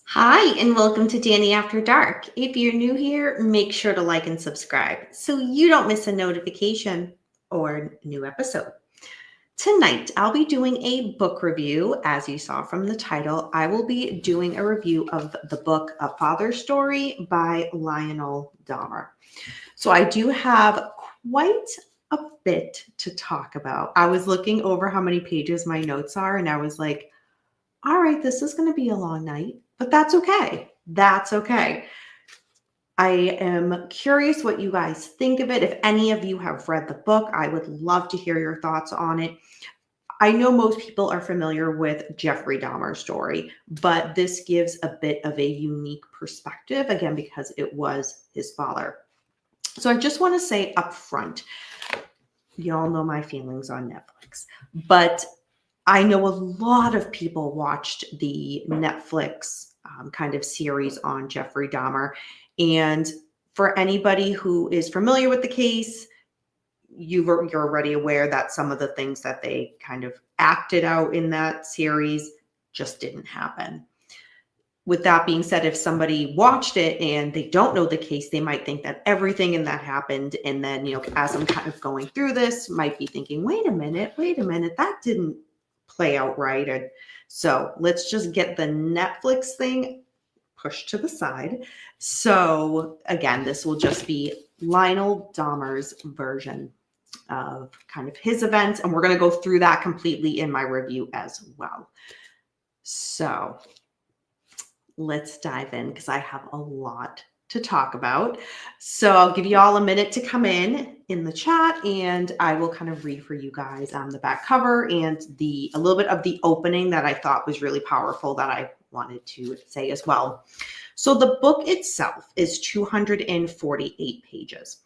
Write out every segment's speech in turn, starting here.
Hi, and welcome to Danny After Dark. If you're new here, make sure to like and subscribe so you don't miss a notification or new episode. Tonight, I'll be doing a book review. As you saw from the title, I will be doing a review of the book A Father's Story by Lionel Dahmer. So I do have quite a bit to talk about. I was looking over how many pages my notes are, and I was like, all right, this is going to be a long night, but that's okay. That's okay. I am curious what you guys think of it. If any of you have read the book, I would love to hear your thoughts on it. I know most people are familiar with Jeffrey Dahmer's story, but this gives a bit of a unique perspective, again, because it was his father. So I just want to say up front, you all know my feelings on Netflix, but I know a lot of people watched the Netflix kind of series on Jeffrey Dahmer. And for anybody who is familiar with the case, you're already aware that some of the things that they kind of acted out in that series just didn't happen. With that being said, if somebody watched it and they don't know the case, they might think that everything in that happened. And then, as I'm kind of going through this, might be thinking, wait a minute, that didn't play out right. And so let's just get the Netflix thing pushed to the side. So again, this will just be Lionel Dahmer's version of kind of his events. And we're going to go through that completely in my review as well. So let's dive in because I have a lot to talk about. So I'll give you all a minute to come in the chat, and I will kind of read for you guys on the back cover and a little bit of the opening that I thought was really powerful that I wanted to say as well. So the book itself is 248 pages.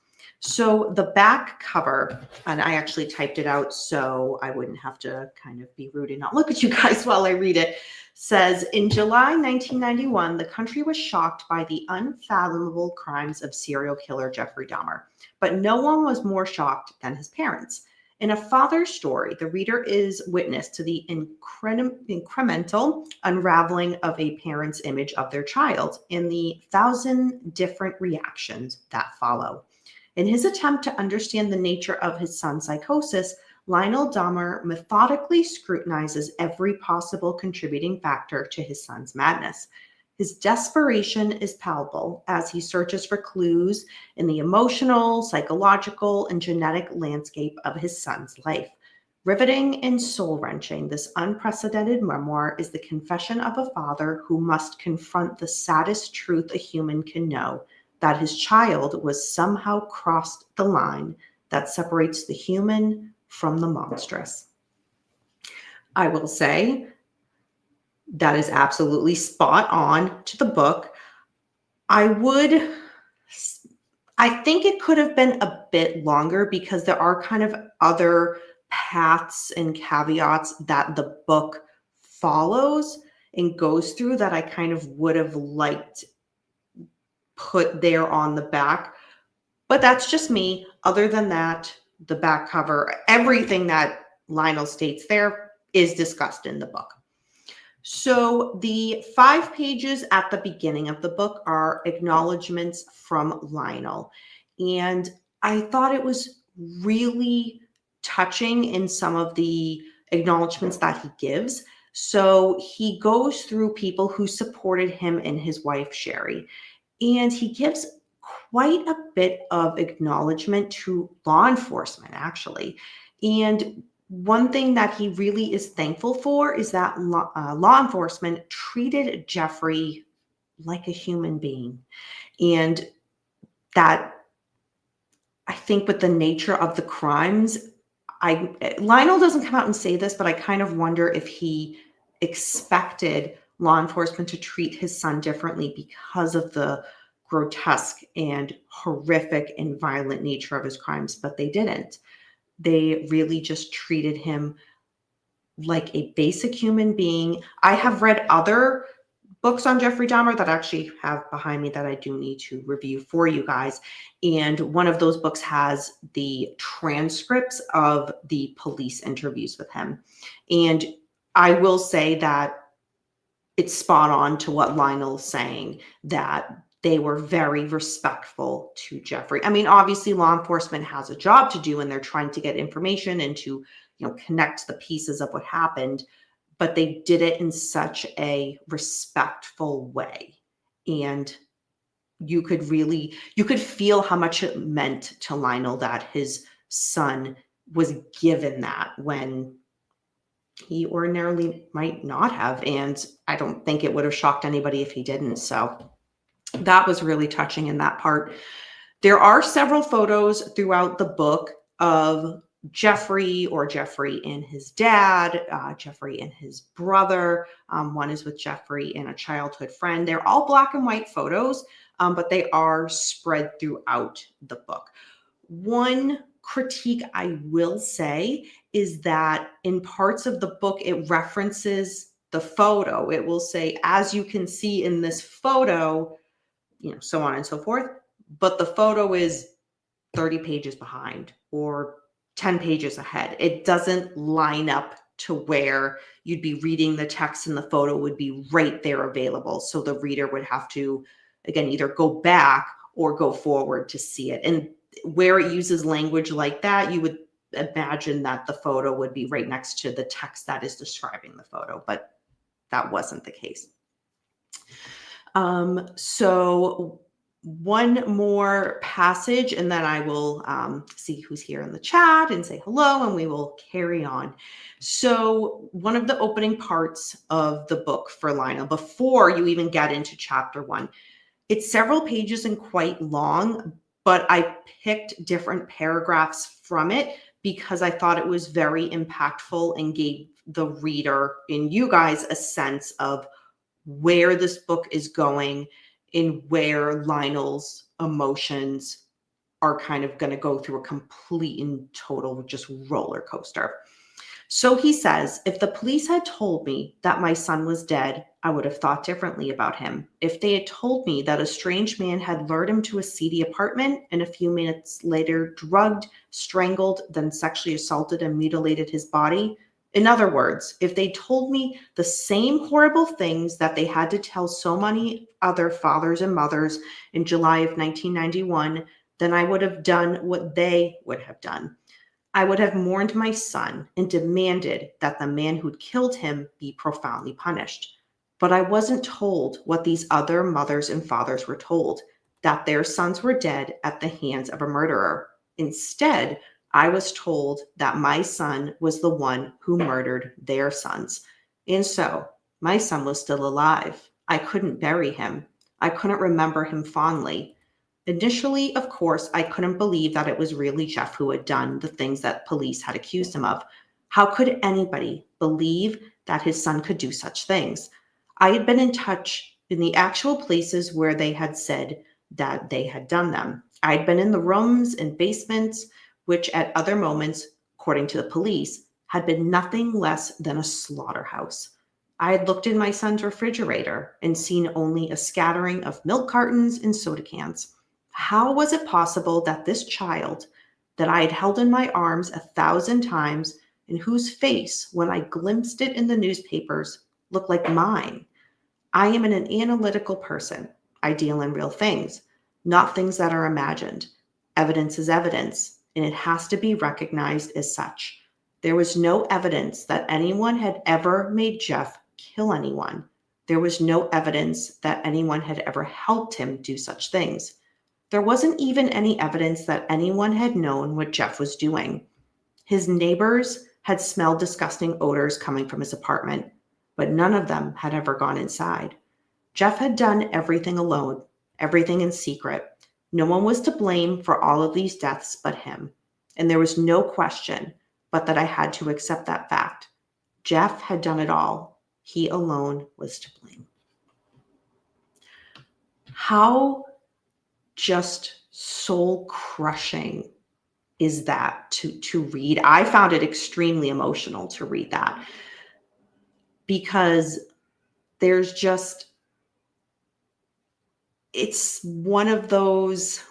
So the back cover, and I actually typed it out so I wouldn't have to kind of be rude and not look at you guys while I read it, says, in July 1991, the country was shocked by the unfathomable crimes of serial killer Jeffrey Dahmer. But no one was more shocked than his parents. In A Father's Story, the reader is witness to the incremental unraveling of a parent's image of their child and the 1,000 different reactions that follow. In his attempt to understand the nature of his son's psychosis, Lionel Dahmer methodically scrutinizes every possible contributing factor to his son's madness. His desperation is palpable as he searches for clues in the emotional, psychological, and genetic landscape of his son's life. Riveting and soul-wrenching, this unprecedented memoir is the confession of a father who must confront the saddest truth a human can know, that his child was somehow crossed the line that separates the human from the monstrous. I will say that is absolutely spot on to the book. I think it could have been a bit longer because there are kind of other paths and caveats that the book follows and goes through that I kind of would have liked put there on the back. But that's just me. Other than that, the back cover, everything that Lionel states there is discussed in the book. So the 5 pages at the beginning of the book are acknowledgments from Lionel. And I thought it was really touching in some of the acknowledgments that he gives. So he goes through people who supported him and his wife, Sherry, and he gives quite a bit of acknowledgement to law enforcement, actually. And one thing that he really is thankful for is that law enforcement treated Jeffrey like a human being. And that, I think, with the nature of the crimes, Lionel doesn't come out and say this, but I kind of wonder if he expected law enforcement to treat his son differently because of the grotesque and horrific and violent nature of his crimes, but they didn't. They really just treated him like a basic human being. I have read other books on Jeffrey Dahmer that I actually have behind me that I do need to review for you guys. And one of those books has the transcripts of the police interviews with him. And I will say that it's spot on to what Lionel's saying, that they were very respectful to Jeffrey. I mean, obviously law enforcement has a job to do and they're trying to get information and to, connect the pieces of what happened, but they did it in such a respectful way. And you could feel how much it meant to Lionel that his son was given that when he ordinarily might not have. And I don't think it would have shocked anybody if he didn't. So that was really touching in that part. There are several photos throughout the book of Jeffrey and his dad, Jeffrey and his brother. One is with Jeffrey and a childhood friend. They're all black and white photos, but they are spread throughout the book. One critique I will say is that in parts of the book, it references the photo. It will say, as you can see in this photo, so on and so forth. But the photo is 30 pages behind or 10 pages ahead. It doesn't line up to where you'd be reading the text and the photo would be right there available. So the reader would have to, again, either go back or go forward to see it. And where it uses language like that, you would imagine that the photo would be right next to the text that is describing the photo, but that wasn't the case. So one more passage, and then I will see who's here in the chat and say hello, and we will carry on. So one of the opening parts of the book for Lionel, before you even get into chapter 1, it's several pages and quite long, but I picked different paragraphs from it because I thought it was very impactful and gave the reader and you guys a sense of where this book is going and where Lionel's emotions are kind of going to go through a complete and total just roller coaster. So he says, if the police had told me that my son was dead, I would have thought differently about him. If they had told me that a strange man had lured him to a seedy apartment and a few minutes later drugged, strangled, then sexually assaulted and mutilated his body. In other words, if they told me the same horrible things that they had to tell so many other fathers and mothers in July of 1991, then I would have done what they would have done. I would have mourned my son and demanded that the man who'd killed him be profoundly punished. But I wasn't told what these other mothers and fathers were told, that their sons were dead at the hands of a murderer. Instead, I was told that my son was the one who murdered their sons. And so my son was still alive. I couldn't bury him. I couldn't remember him fondly. Initially, of course, I couldn't believe that it was really Jeff who had done the things that police had accused him of. How could anybody believe that his son could do such things? I had been in touch in the actual places where they had said that they had done them. I'd been in the rooms and basements, which at other moments, according to the police, had been nothing less than a slaughterhouse. I had looked in my son's refrigerator and seen only a scattering of milk cartons and soda cans. How was it possible that this child that I had held in my arms 1,000 times and whose face, when I glimpsed it in the newspapers, looked like mine? I am an analytical person. I deal in real things, not things that are imagined. Evidence is evidence, and it has to be recognized as such. There was no evidence that anyone had ever made Jeff kill anyone. There was no evidence that anyone had ever helped him do such things. There wasn't even any evidence that anyone had known what Jeff was doing. His neighbors had smelled disgusting odors coming from his apartment, but none of them had ever gone inside. Jeff had done everything alone, everything in secret. No one was to blame for all of these deaths but him. And there was no question but that I had to accept that fact. Jeff had done it all. He alone was to blame. How just soul crushing is that to read? I found it extremely emotional to read that, because there's just, it's one of those,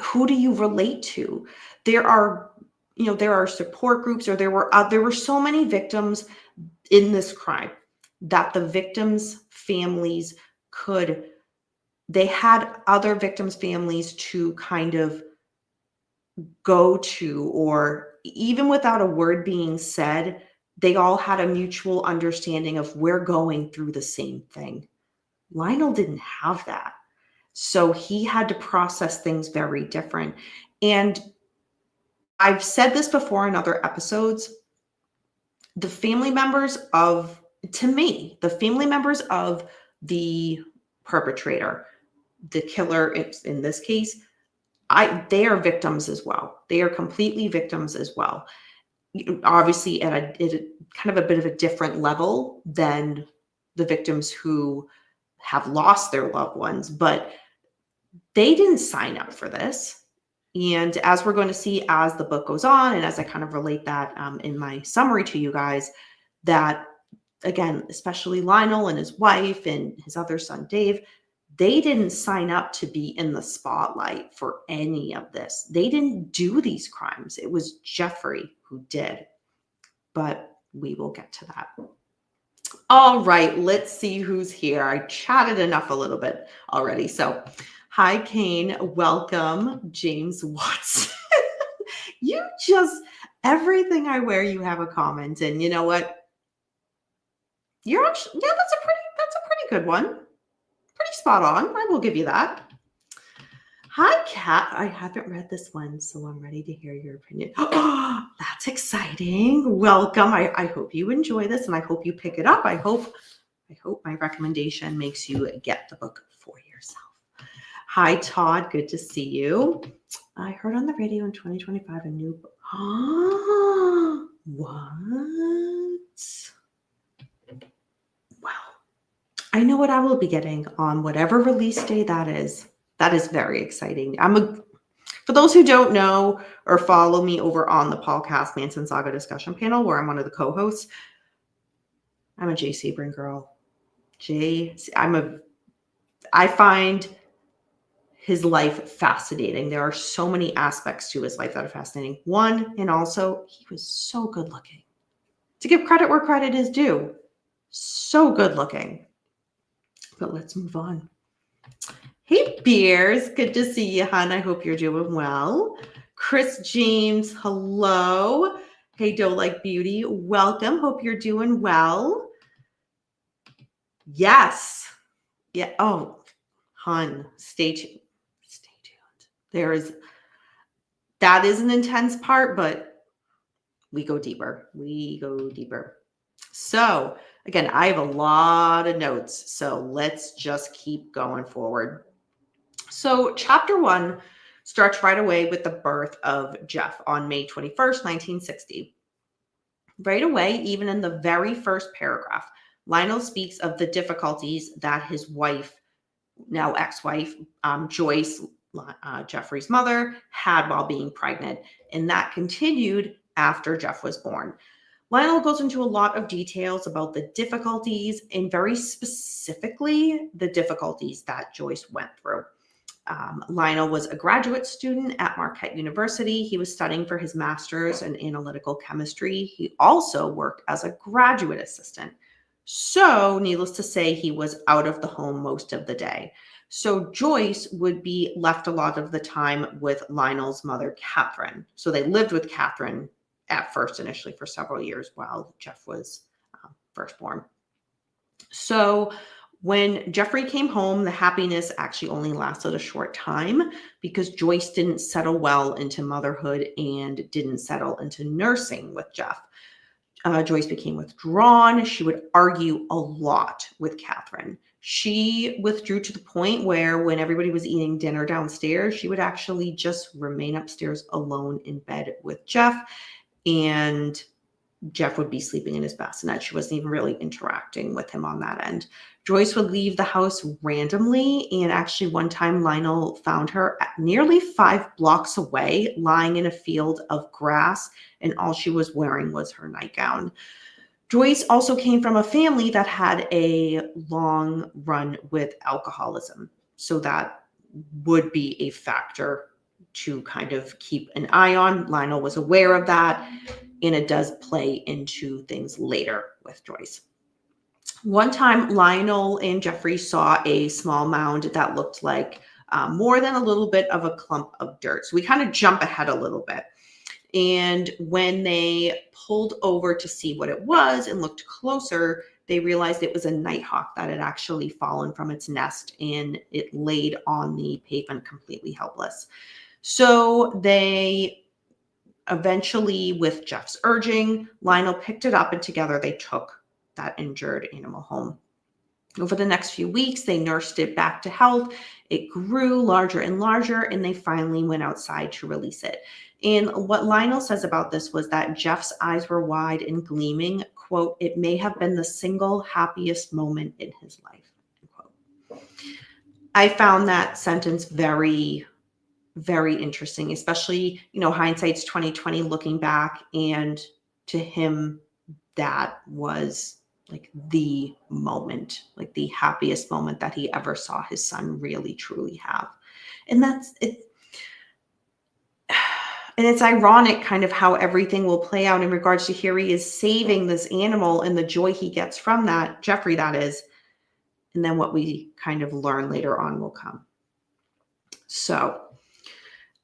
who do you relate to? There are support groups, or there were so many victims in this crime that the victims' families they had other victims' families to kind of go to, or even without a word being said, they all had a mutual understanding of, we're going through the same thing. Lionel didn't have that. So he had to process things very different. And I've said this before in other episodes, the family members of the perpetrator, the killer in this case, they are victims as well. They are completely victims as well. Obviously at a kind of a bit of a different level than the victims who have lost their loved ones, but they didn't sign up for this. And as we're going to see as the book goes on, and as I kind of relate that in my summary to you guys, that again, especially Lionel and his wife and his other son, Dave, they didn't sign up to be in the spotlight for any of this. They didn't do these crimes. It was Jeffrey who did. But we will get to that. All right, let's see who's here. I chatted enough a little bit already. So, hi, Kane. Welcome, James Watson. You just, everything I wear, you have a comment. And you know what? You're actually, yeah, that's a pretty good one. Pretty spot on. I will give you that. Hi, Kat. I haven't read this one, so I'm ready to hear your opinion. Oh, that's exciting. Welcome. I hope you enjoy this, and I hope you pick it up. I hope my recommendation makes you get the book for yourself. Hi, Todd. Good to see you. I heard on the radio in 2025 a new book. What? Wow. I know what I will be getting on whatever release day that is. That is very exciting. For those who don't know or follow me over on the Paulcast Manson Saga discussion panel, where I'm one of the co-hosts, I'm a Jay Sebring girl. I find his life fascinating. There are so many aspects to his life that are fascinating. One, and also, he was so good looking. To give credit where credit is due, so good looking. But let's move on. Hey, Beers. Good to see you, hon. I hope you're doing well. Chris James, hello. Hey, Doe Like Beauty, welcome. Hope you're doing well. Yes. Yeah. Oh, hon, stay tuned. Stay tuned. That is an intense part, but we go deeper. So, again, I have a lot of notes, so let's just keep going forward. So chapter 1 starts right away with the birth of Jeff on May 21st, 1960. Right away, even in the very first paragraph, Lionel speaks of the difficulties that his wife, now ex-wife, Joyce, Jeffrey's mother, had while being pregnant. And that continued after Jeff was born. Lionel goes into a lot of details about the difficulties, and very specifically, the difficulties that Joyce went through. Lionel was a graduate student at Marquette University. He was studying for his master's in analytical chemistry. He also worked as a graduate assistant. So, needless to say, he was out of the home most of the day. So Joyce would be left a lot of the time with Lionel's mother, Catherine. So they lived with Catherine at first, initially for several years while Jeff was firstborn. So when Jeffrey came home, the happiness actually only lasted a short time because Joyce didn't settle well into motherhood and didn't settle into nursing with Jeff. Joyce became withdrawn. She would argue a lot with Catherine. She withdrew to the point where when everybody was eating dinner downstairs, she would actually just remain upstairs alone in bed with Jeff, and Jeff would be sleeping in his bassinet. She wasn't even really interacting with him on that end. Joyce would leave the house randomly, and actually one time Lionel found her at nearly 5 blocks away, lying in a field of grass, and all she was wearing was her nightgown. Joyce also came from a family that had a long run with alcoholism, so that would be a factor to kind of keep an eye on. Lionel was aware of that, and it does play into things later with Joyce. One time, Lionel and Jeffrey saw a small mound that looked like more than a little bit of a clump of dirt. So we kind of jump ahead a little bit. And when they pulled over to see what it was and looked closer, they realized it was a nighthawk that had actually fallen from its nest, and it laid on the pavement completely helpless. So they eventually, with Jeff's urging, Lionel picked it up, and together they took that injured animal home. Over the next few weeks, they nursed it back to health. It grew larger and larger, and they finally went outside to release it. And what Lionel says about this was that Jeff's eyes were wide and gleaming. Quote, "It may have been the single happiest moment in his life." Quote. I found that sentence very, very interesting, especially, hindsight's 2020 looking back, and to him, that was like the moment, like the happiest moment that he ever saw his son really truly have. And that's it. And it's ironic kind of how everything will play out in regards to here he is saving this animal and the joy he gets from that, Jeffrey that is, and then what we kind of learn later on will come. So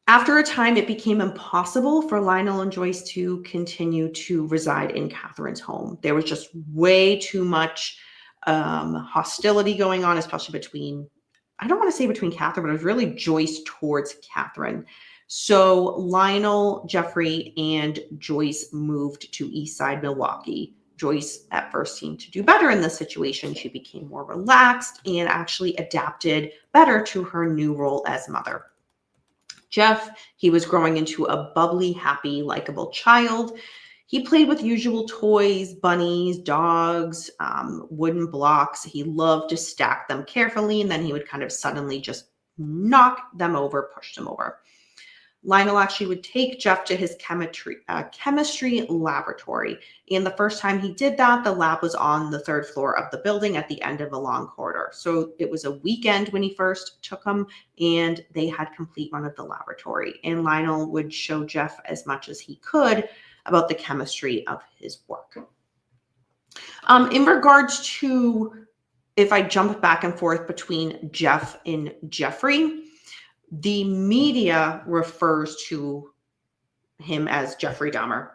after a time, it became impossible for Lionel and Joyce to continue to reside in Catherine's home. There was just way too much hostility going on, especially between, I don't want to say between Catherine, but it was really Joyce towards Catherine. So Lionel, Jeffrey, and Joyce moved to Eastside Milwaukee. Joyce at first seemed to do better in this situation. She became more relaxed and actually adapted better to her new role as mother. Jeff, he was growing into a bubbly, happy, likable child. He played with usual toys, bunnies, dogs, wooden blocks. He loved to stack them carefully, and then he would kind of suddenly just knock them over, push them over. Lionel actually would take Jeff to his chemistry laboratory. And the first time he did that, the lab was on the 3rd floor of the building at the end of a long corridor. So it was a weekend when he first took him, and they had complete run of the laboratory. And Lionel would show Jeff as much as he could about the chemistry of his work. In regards to, if I jump back and forth between Jeff and Jeffrey, the media refers to him as Jeffrey Dahmer.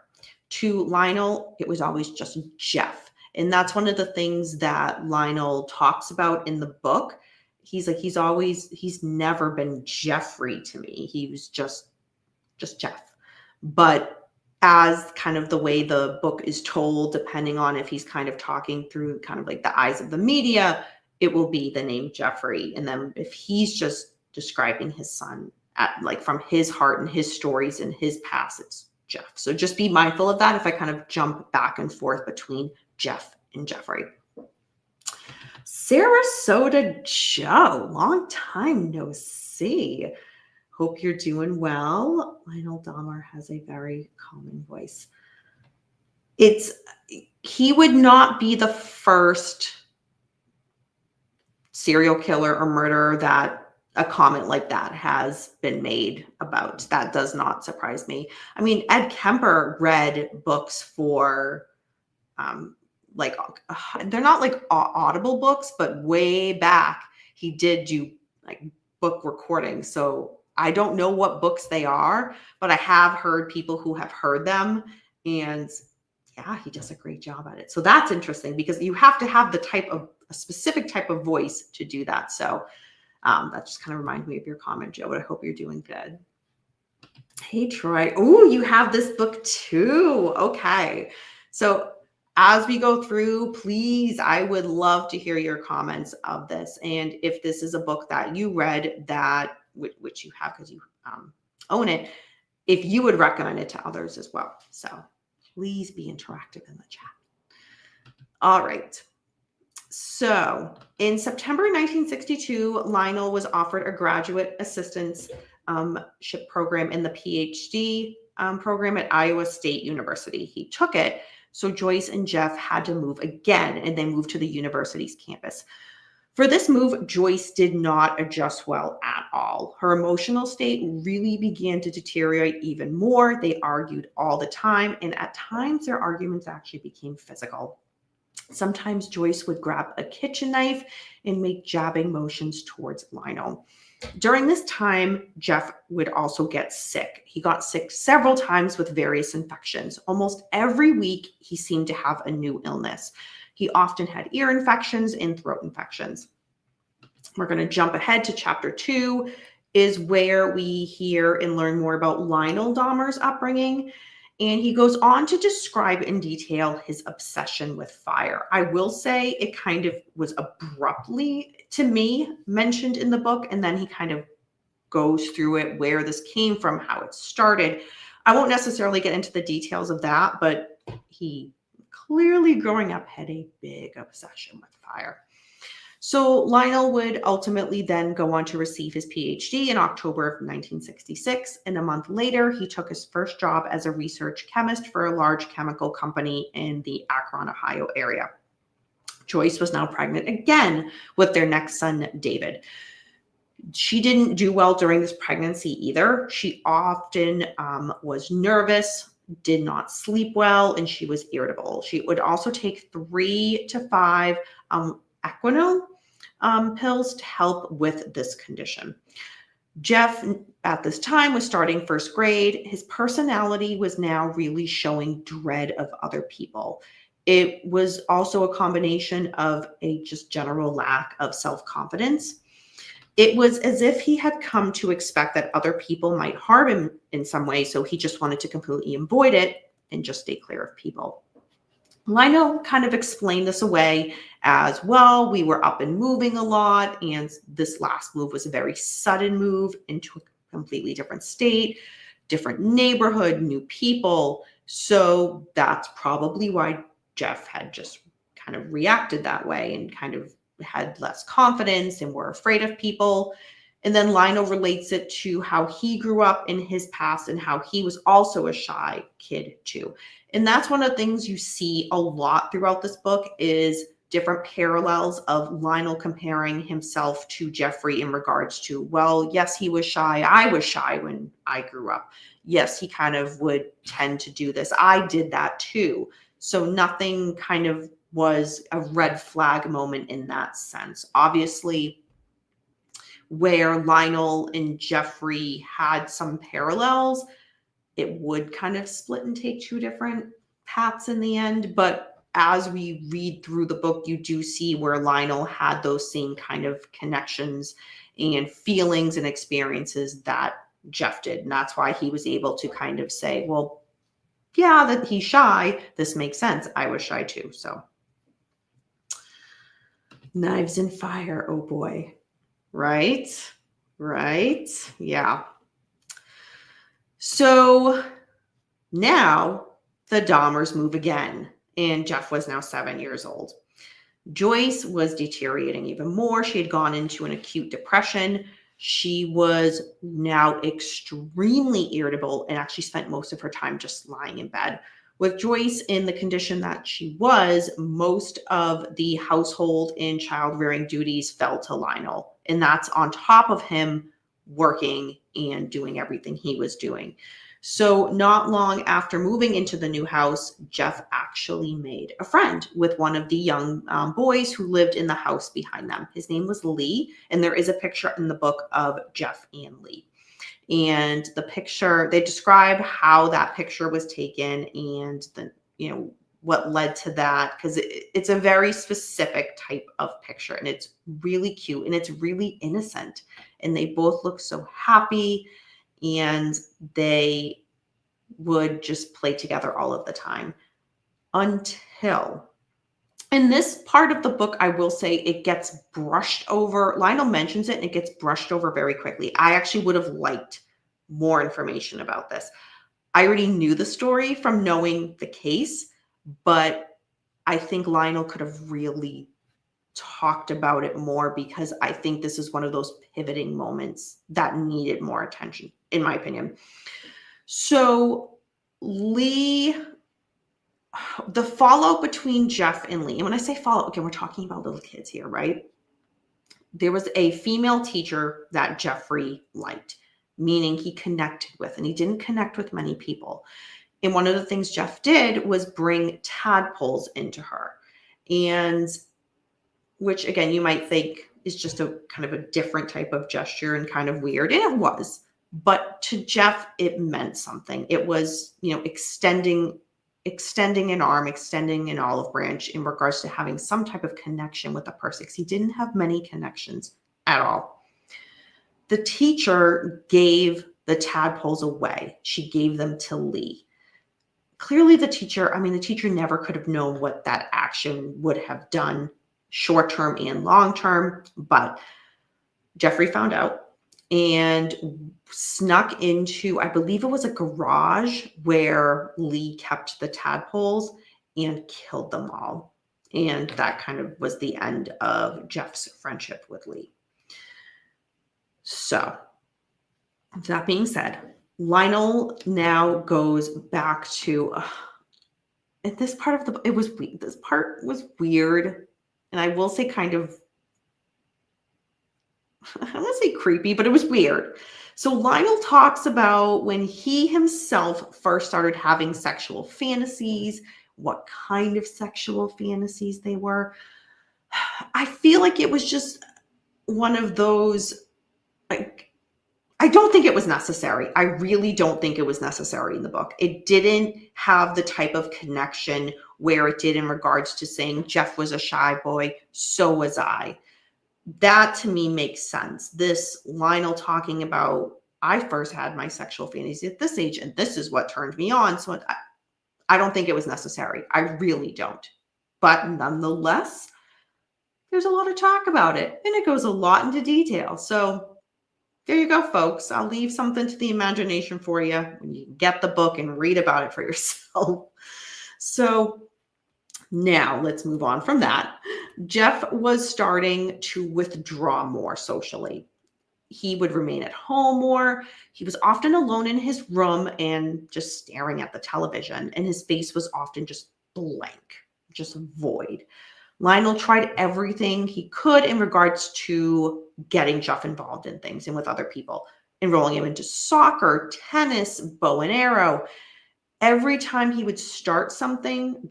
To Lionel, it was always just Jeff. And that's one of the things that Lionel talks about in the book. He's like, he's never been Jeffrey to me. He was just Jeff. But as kind of the way the book is told, depending on if he's kind of talking through kind of like the eyes of the media, it will be the name Jeffrey. And then if he's just describing his son from his heart and his stories and his past, it's Jeff. So just be mindful of that if I kind of jump back and forth between Jeff and Jeffrey. Sarasota Joe, long time no see. Hope you're doing well. Lionel Dahmer has a very calming voice. He would not be the first serial killer or murderer that a comment like that has been made about. That does not surprise me. I mean, Ed Kemper read books for they're not like audible books, but way back he did do like book recordings. So I don't know what books they are, but I have heard people who have heard them, And yeah, he does a great job at it. So that's interesting because you have to have a specific type of voice to do that. So that just kind of reminds me of your comment, Joe, but I hope you're doing good. Hey, Troy. Oh, you have this book too. Okay. So as we go through, please, I would love to hear your comments of this. And if this is a book that you read that, which you have because you own it, if you would recommend it to others as well. So please be interactive in the chat. All right. So in September 1962, Lionel was offered a graduate assistantship program in the PhD program at Iowa State University. He took it. So Joyce and Jeff had to move again, and they moved to the university's campus. For this move, Joyce did not adjust well at all. Her emotional state really began to deteriorate even more. They argued all the time, and at times their arguments actually became physical. Sometimes Joyce would grab a kitchen knife and make jabbing motions towards Lionel. During this time, Jeff would also get sick. He got sick several times with various infections. Almost every week, he seemed to have a new illness. He often had ear infections and throat infections. We're going to jump ahead to chapter 2, is where we hear and learn more about Lionel Dahmer's upbringing. And he goes on to describe in detail his obsession with fire. I will say it kind of was abruptly, to me, mentioned in the book, and then he kind of goes through it, where this came from, how it started. I won't necessarily get into the details of that, but he clearly growing up had a big obsession with fire. So Lionel would ultimately then go on to receive his PhD in October of 1966. And a month later, he took his first job as a research chemist for a large chemical company in the Akron, Ohio area. Joyce was now pregnant again with their next son, David. She didn't do well during this pregnancy either. She often was nervous, did not sleep well, and she was irritable. She would also take 3 to 5 Equinol pills to help with this condition. Jeff, at this time, was starting first grade. His personality was now really showing dread of other people. It was also a combination of a just general lack of self-confidence. It was as if he had come to expect that other people might harm him in some way, so he just wanted to completely avoid it and just stay clear of people. Lionel kind of explained this away as, well, we were up and moving a lot, and this last move was a very sudden move into a completely different state, different neighborhood, new people. So that's probably why Jeff had just kind of reacted that way and kind of had less confidence and were afraid of people. And then Lionel relates it to how he grew up in his past and how he was also a shy kid too. And that's one of the things you see a lot throughout this book, is different parallels of Lionel comparing himself to Jeffrey in regards to, well, yes, he was shy. I was shy when I grew up. Yes, he kind of would tend to do this. I did that too. So nothing kind of was a red flag moment in that sense. Obviously, where Lionel and Jeffrey had some parallels, it would kind of split and take 2 different paths in the end. But as we read through the book, you do see where Lionel had those same kind of connections and feelings and experiences that Jeff did. And that's why he was able to kind of say, well, yeah, that he's shy. This makes sense. I was shy too. So knives and fire. Oh boy. Right. Yeah. So now the Dahmers move again, and Jeff was now 7 years old. Joyce was deteriorating even more. She had gone into an acute depression. She was now extremely irritable and actually spent most of her time just lying in bed. With Joyce in the condition that she was, most of the household and child rearing duties fell to Lionel. And that's on top of him working and doing everything he was doing. So not long after moving into the new house, Jeff actually made a friend with one of the young boys who lived in the house behind them. His name was Lee, and there is a picture in the book of Jeff and Lee. And the picture, they describe how that picture was taken and what led to that, because it's a very specific type of picture, and it's really cute and it's really innocent. And they both look so happy, and they would just play together all of the time until, in this part of the book, I will say it gets brushed over. Lionel mentions it and it gets brushed over very quickly. I actually would have liked more information about this. I already knew the story from knowing the case, but I think Lionel could have really talked about it more, because I think this is one of those pivoting moments that needed more attention, in my opinion. So Lee, the fallout between Jeff and Lee, and when I say fallout, okay, we're talking about little kids here, right? There was a female teacher that Jeffrey liked, meaning he connected with, and he didn't connect with many people. And one of the things Jeff did was bring tadpoles into her, and which again, you might think is just a kind of a different type of gesture and kind of weird. And it was, but to Jeff, it meant something. It was, extending an arm, extending an olive branch in regards to having some type of connection with a person, because he didn't have many connections at all. The teacher gave the tadpoles away. She gave them to Lee. Clearly the teacher never could have known what that action would have done short-term and long-term, but Jeffrey found out and snuck into, I believe it was a garage where Lee kept the tadpoles, and killed them all. And that kind of was the end of Jeff's friendship with Lee. So that being said, Lionel now goes back to this part of this part was weird. And I will say kind of, I don't want to say creepy, but it was weird. So Lionel talks about when he himself first started having sexual fantasies, what kind of sexual fantasies they were. I feel like it was just one of those, like, I don't think it was necessary. I really don't think it was necessary in the book. It didn't have the type of connection where it did in regards to saying Jeff was a shy boy, so was I. That to me makes sense. This Lionel talking about, I first had my sexual fantasy at this age, and this is what turned me on. So I don't think it was necessary. I really don't. But nonetheless, there's a lot of talk about it, and it goes a lot into detail. So there you go, folks. I'll leave something to the imagination for you when you get the book and read about it for yourself. So now let's move on from that. Jeff was starting to withdraw more socially. He would remain at home more. He was often alone in his room and just staring at the television, and his face was often just blank, just void. Lionel tried everything he could in regards to getting Jeff involved in things and with other people, enrolling him into soccer, tennis, bow and arrow. Every time he would start something,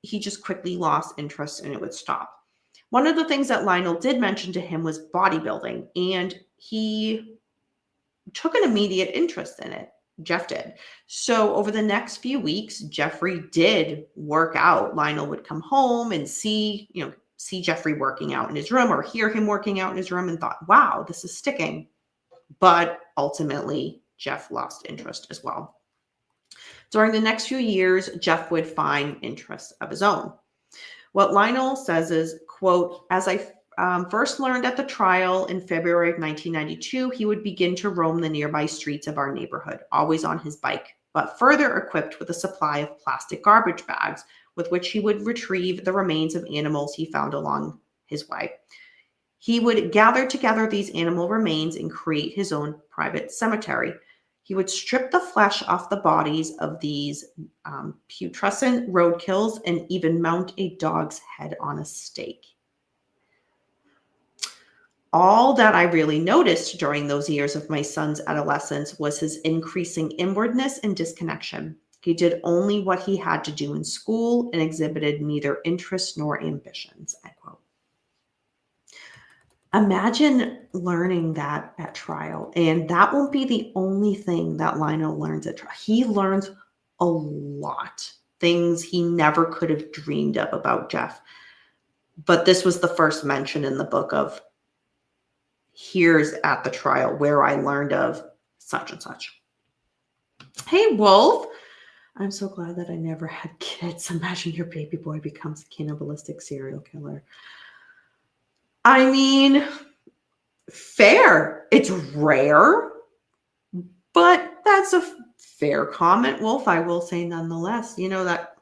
he just quickly lost interest and it would stop. One of the things that Lionel did mention to him was bodybuilding, and he took an immediate interest in it. Jeff did. So over the next few weeks, Jeffrey did work out. Lionel would come home and see Jeffrey working out in his room, or hear him working out in his room, and thought, wow, this is sticking. But ultimately, Jeff lost interest as well. During the next few years, Jeff would find interests of his own. What Lionel says is, quote, as I first learned at the trial in February of 1992, he would begin to roam the nearby streets of our neighborhood, always on his bike, but further equipped with a supply of plastic garbage bags with which he would retrieve the remains of animals he found along his way. He would gather together these animal remains and create his own private cemetery. He would strip the flesh off the bodies of these putrescent roadkills and even mount a dog's head on a stake. All that I really noticed during those years of my son's adolescence was his increasing inwardness and disconnection. He did only what he had to do in school and exhibited neither interest nor ambitions, end quote. Imagine learning that at trial, and that won't be the only thing that Lionel learns at trial. He learns a lot, things he never could have dreamed of about Jeff. But this was the first mention in the book of, here's at the trial where I learned of such and such. Hey, Wolf. I'm so glad that I never had kids. Imagine your baby boy becomes a cannibalistic serial killer. I mean, fair. It's rare, but that's a fair comment, Wolf. I will say nonetheless, you know that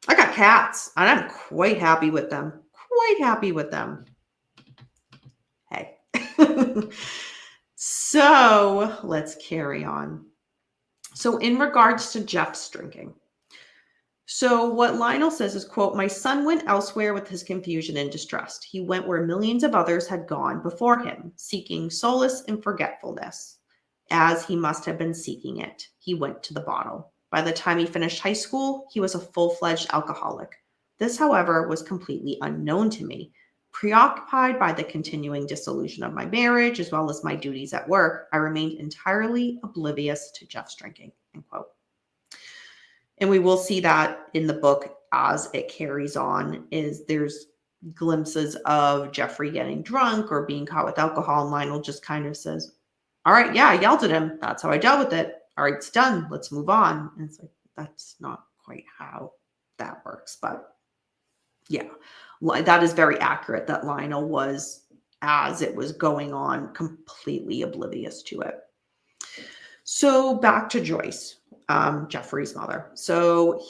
I got cats and I'm quite happy with them. Quite happy with them. Hey. So let's carry on. So in regards to Jeff's drinking, so what Lionel says is, quote, my son went elsewhere with his confusion and distress. He went where millions of others had gone before him, seeking solace and forgetfulness, as he must have been seeking it. He went to the bottle. By the time he finished high school, he was a full-fledged alcoholic. This, however, was completely unknown to me. Preoccupied by the continuing dissolution of my marriage, as well as my duties at work, I remained entirely oblivious to Jeff's drinking, end quote. And we will see that in the book as it carries on, is there's glimpses of Jeffrey getting drunk or being caught with alcohol. And Lionel just kind of says, all right, yeah, I yelled at him. That's how I dealt with it. All right, it's done. Let's move on. And it's like, that's not quite how that works. But yeah, that is very accurate that Lionel was, as it was going on, completely oblivious to it. So back to Joyce, Jeffrey's mother. So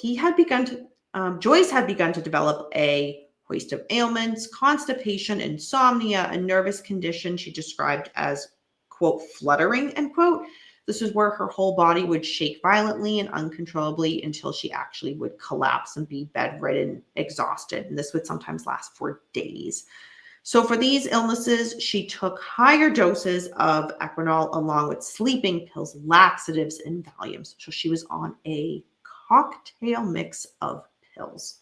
Joyce had begun to develop a host of ailments, constipation, insomnia, a nervous condition she described as, quote, fluttering, end quote. This is where her whole body would shake violently and uncontrollably until she actually would collapse and be bedridden, exhausted. And this would sometimes last for days. So for these illnesses, she took higher doses of Equinol along with sleeping pills, laxatives, and Valiums. So she was on a cocktail mix of pills.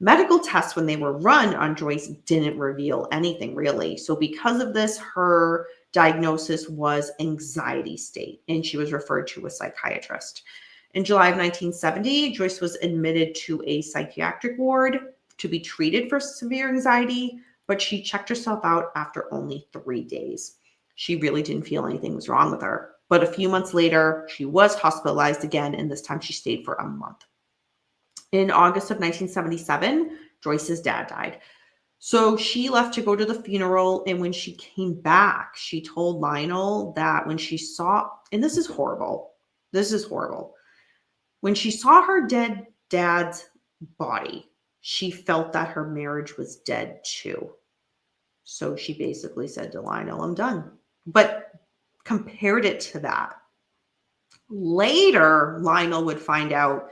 Medical tests, when they were run on Joyce, didn't reveal anything really. So because of this, her diagnosis was anxiety state, and she was referred to a psychiatrist. In July of 1970, Joyce was admitted to a psychiatric ward to be treated for severe anxiety, but she checked herself out after only 3 days. She really didn't feel anything was wrong with her. But a few months later, she was hospitalized again, and this time she stayed for a month. In August of 1977, Joyce's dad died. So she left to go to the funeral, and when she came back, she told Lionel that when she saw, and this is horrible, when she saw her dead dad's body, she felt that her marriage was dead too. So she basically said to Lionel, I'm done. But compared it to that. Later, Lionel would find out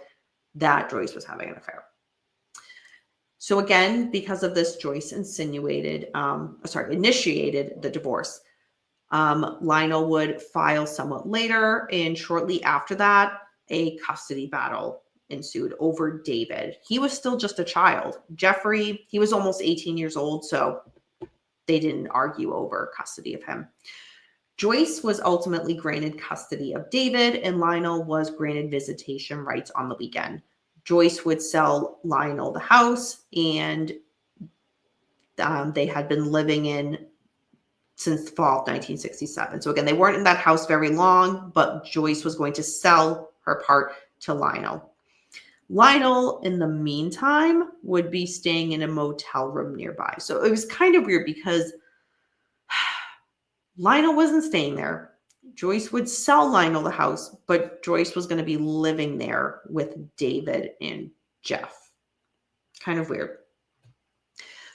that Joyce was having an affair. So again, because of this, Joyce initiated the divorce. Lionel would file somewhat later, and shortly after that, a custody battle ensued over David. He was still just a child. Jeffrey, he was almost 18 years old, so they didn't argue over custody of him. Joyce was ultimately granted custody of David, and Lionel was granted visitation rights on the weekend. Joyce would sell Lionel the house, and they had been living in since the fall of 1967. So again, they weren't in that house very long, but Joyce was going to sell her part to Lionel. Lionel, in the meantime, would be staying in a motel room nearby. So it was kind of weird because Lionel wasn't staying there. Joyce would sell Lionel the house, but Joyce was going to be living there with David and Jeff. Kind of weird.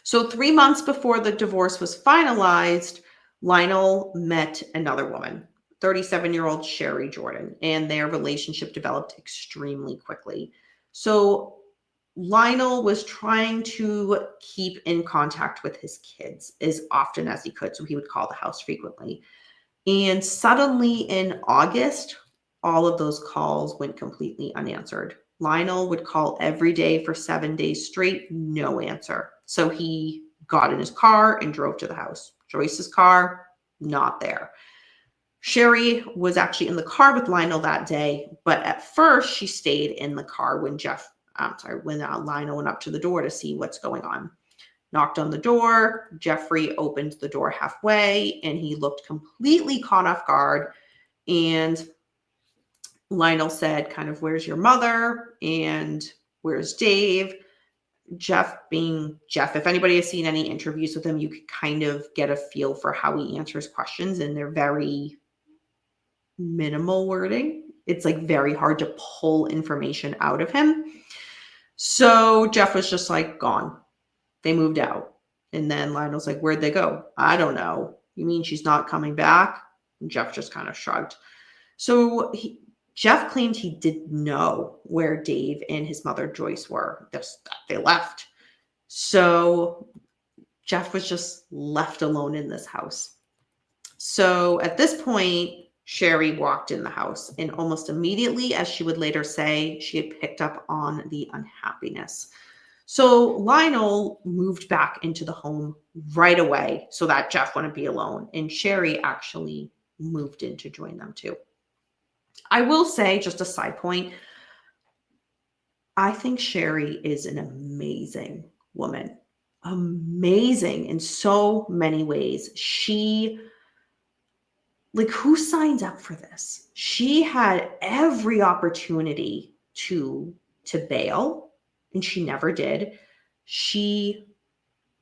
So 3 months before the divorce was finalized, Lionel met another woman, 37-year-old Sherry Jordan, and their relationship developed extremely quickly. So Lionel was trying to keep in contact with his kids as often as he could. So he would call the house frequently. And suddenly in August, all of those calls went completely unanswered. Lionel would call every day for 7 days straight, no answer. So he got in his car and drove to the house. Joyce's car, not there. Sherry was actually in the car with Lionel that day, but at first she stayed in the car when Lionel went up to the door to see what's going on. Knocked on the door. Jeffrey opened the door halfway, and he looked completely caught off guard. And Lionel said, kind of, "Where's your mother? And where's Dave?" Jeff being Jeff, if anybody has seen any interviews with him, you could kind of get a feel for how he answers questions, and they're very minimal wording. It's like very hard to pull information out of him. So Jeff was just like, gone. They moved out. And then Lionel's like, "Where'd they go?" "I don't know." "You mean she's not coming back?" And Jeff just kind of shrugged. So Jeff claimed he didn't know where Dave and his mother Joyce were. Just that they left. So Jeff was just left alone in this house. So at this point, Sherry walked in the house, and almost immediately, as she would later say, she had picked up on the unhappiness. So Lionel moved back into the home right away so that Jeff wouldn't be alone, and Sherry actually moved in to join them too. I will say, just a side point, I think Sherry is an amazing woman. Amazing in so many ways. Who signs up for this? She had every opportunity to bail, and she never did. She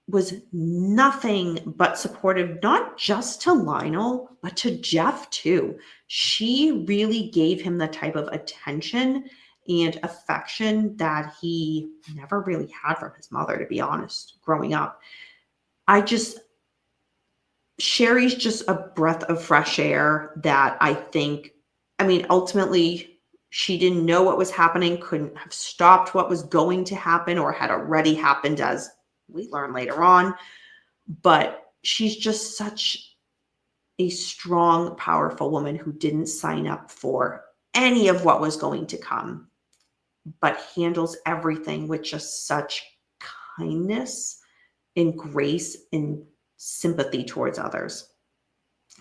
was nothing but supportive, not just to Lionel, but to Jeff too. She really gave him the type of attention and affection that he never really had from his mother, to be honest, growing up. Sherry's just a breath of fresh air that ultimately she didn't know what was happening, couldn't have stopped what was going to happen or had already happened, as we learn later on. But she's just such a strong, powerful woman who didn't sign up for any of what was going to come, but handles everything with just such kindness and grace and sympathy towards others.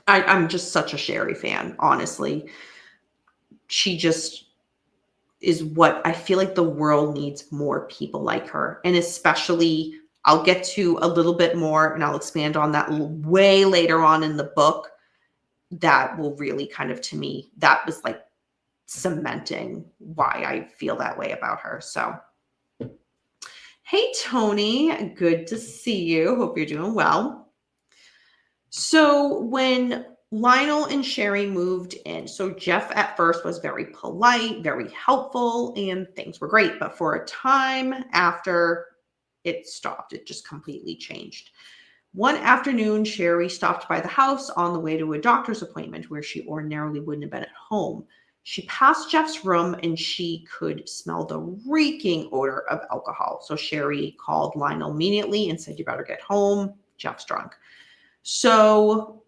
I'm just such a Sherry fan, honestly. She just is what I feel like the world needs, more people like her. And especially, I'll get to a little bit more and I'll expand on that way later on in the book. That will really kind of, to me, that was like cementing why I feel that way about her. So, hey, Tony, good to see you. Hope you're doing well. So when Lionel and Sherry moved in, so Jeff at first was very polite, very helpful, and things were great. But for a time after, it stopped. It just completely changed. One afternoon, Sherry stopped by the house on the way to a doctor's appointment where she ordinarily wouldn't have been at home. She passed Jeff's room and she could smell the reeking odor of alcohol. So Sherry called Lionel immediately and said, "You better get home. Jeff's drunk." So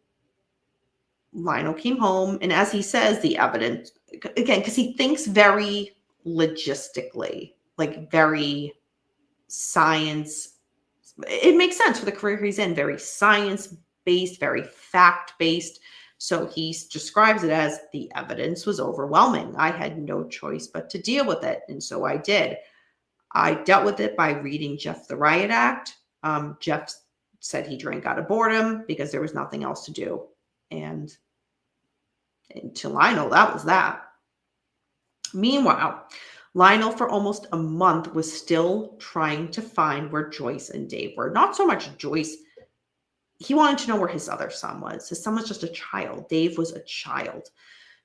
Lionel came home, and as he says, the evidence, again, because he thinks very logistically, like very science. It makes sense for the career he's in, very science-based, very fact-based. So he describes it as, "The evidence was overwhelming. I had no choice but to deal with it, and so I did. I dealt with it by reading Jeff the Riot Act." Jeff said he drank out of boredom because there was nothing else to do. And to Lionel, that was that. Meanwhile, Lionel, for almost a month, was still trying to find where Joyce and Dave were. Not so much Joyce. He wanted to know where his other son was. His son was just a child. Dave was a child.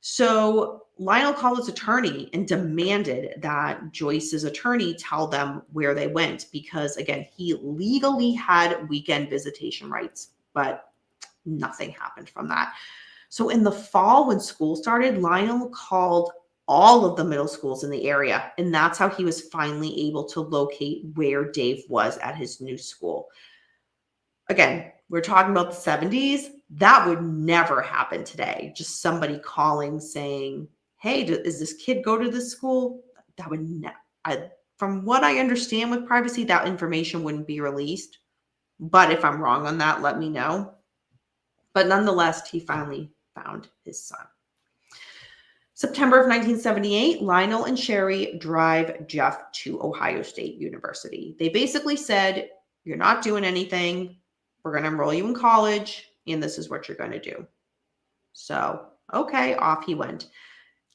So Lionel called his attorney and demanded that Joyce's attorney tell them where they went because, again, he legally had weekend visitation rights, but nothing happened from that. So in the fall, when school started, Lionel called all of the middle schools in the area, and that's how he was finally able to locate where Dave was at his new school. Again, we're talking about the 70s. That would never happen today. Just somebody calling saying, "Hey, is this kid go to this school?" That would from what I understand with privacy, that information wouldn't be released. But if I'm wrong on that, let me know. But nonetheless, he finally found his son. September of 1978, Lionel and Sherry drive Jeff to Ohio State University. They basically said, you're not doing anything. We're going to enroll you in college, and this is what you're going to do. So, okay, off he went.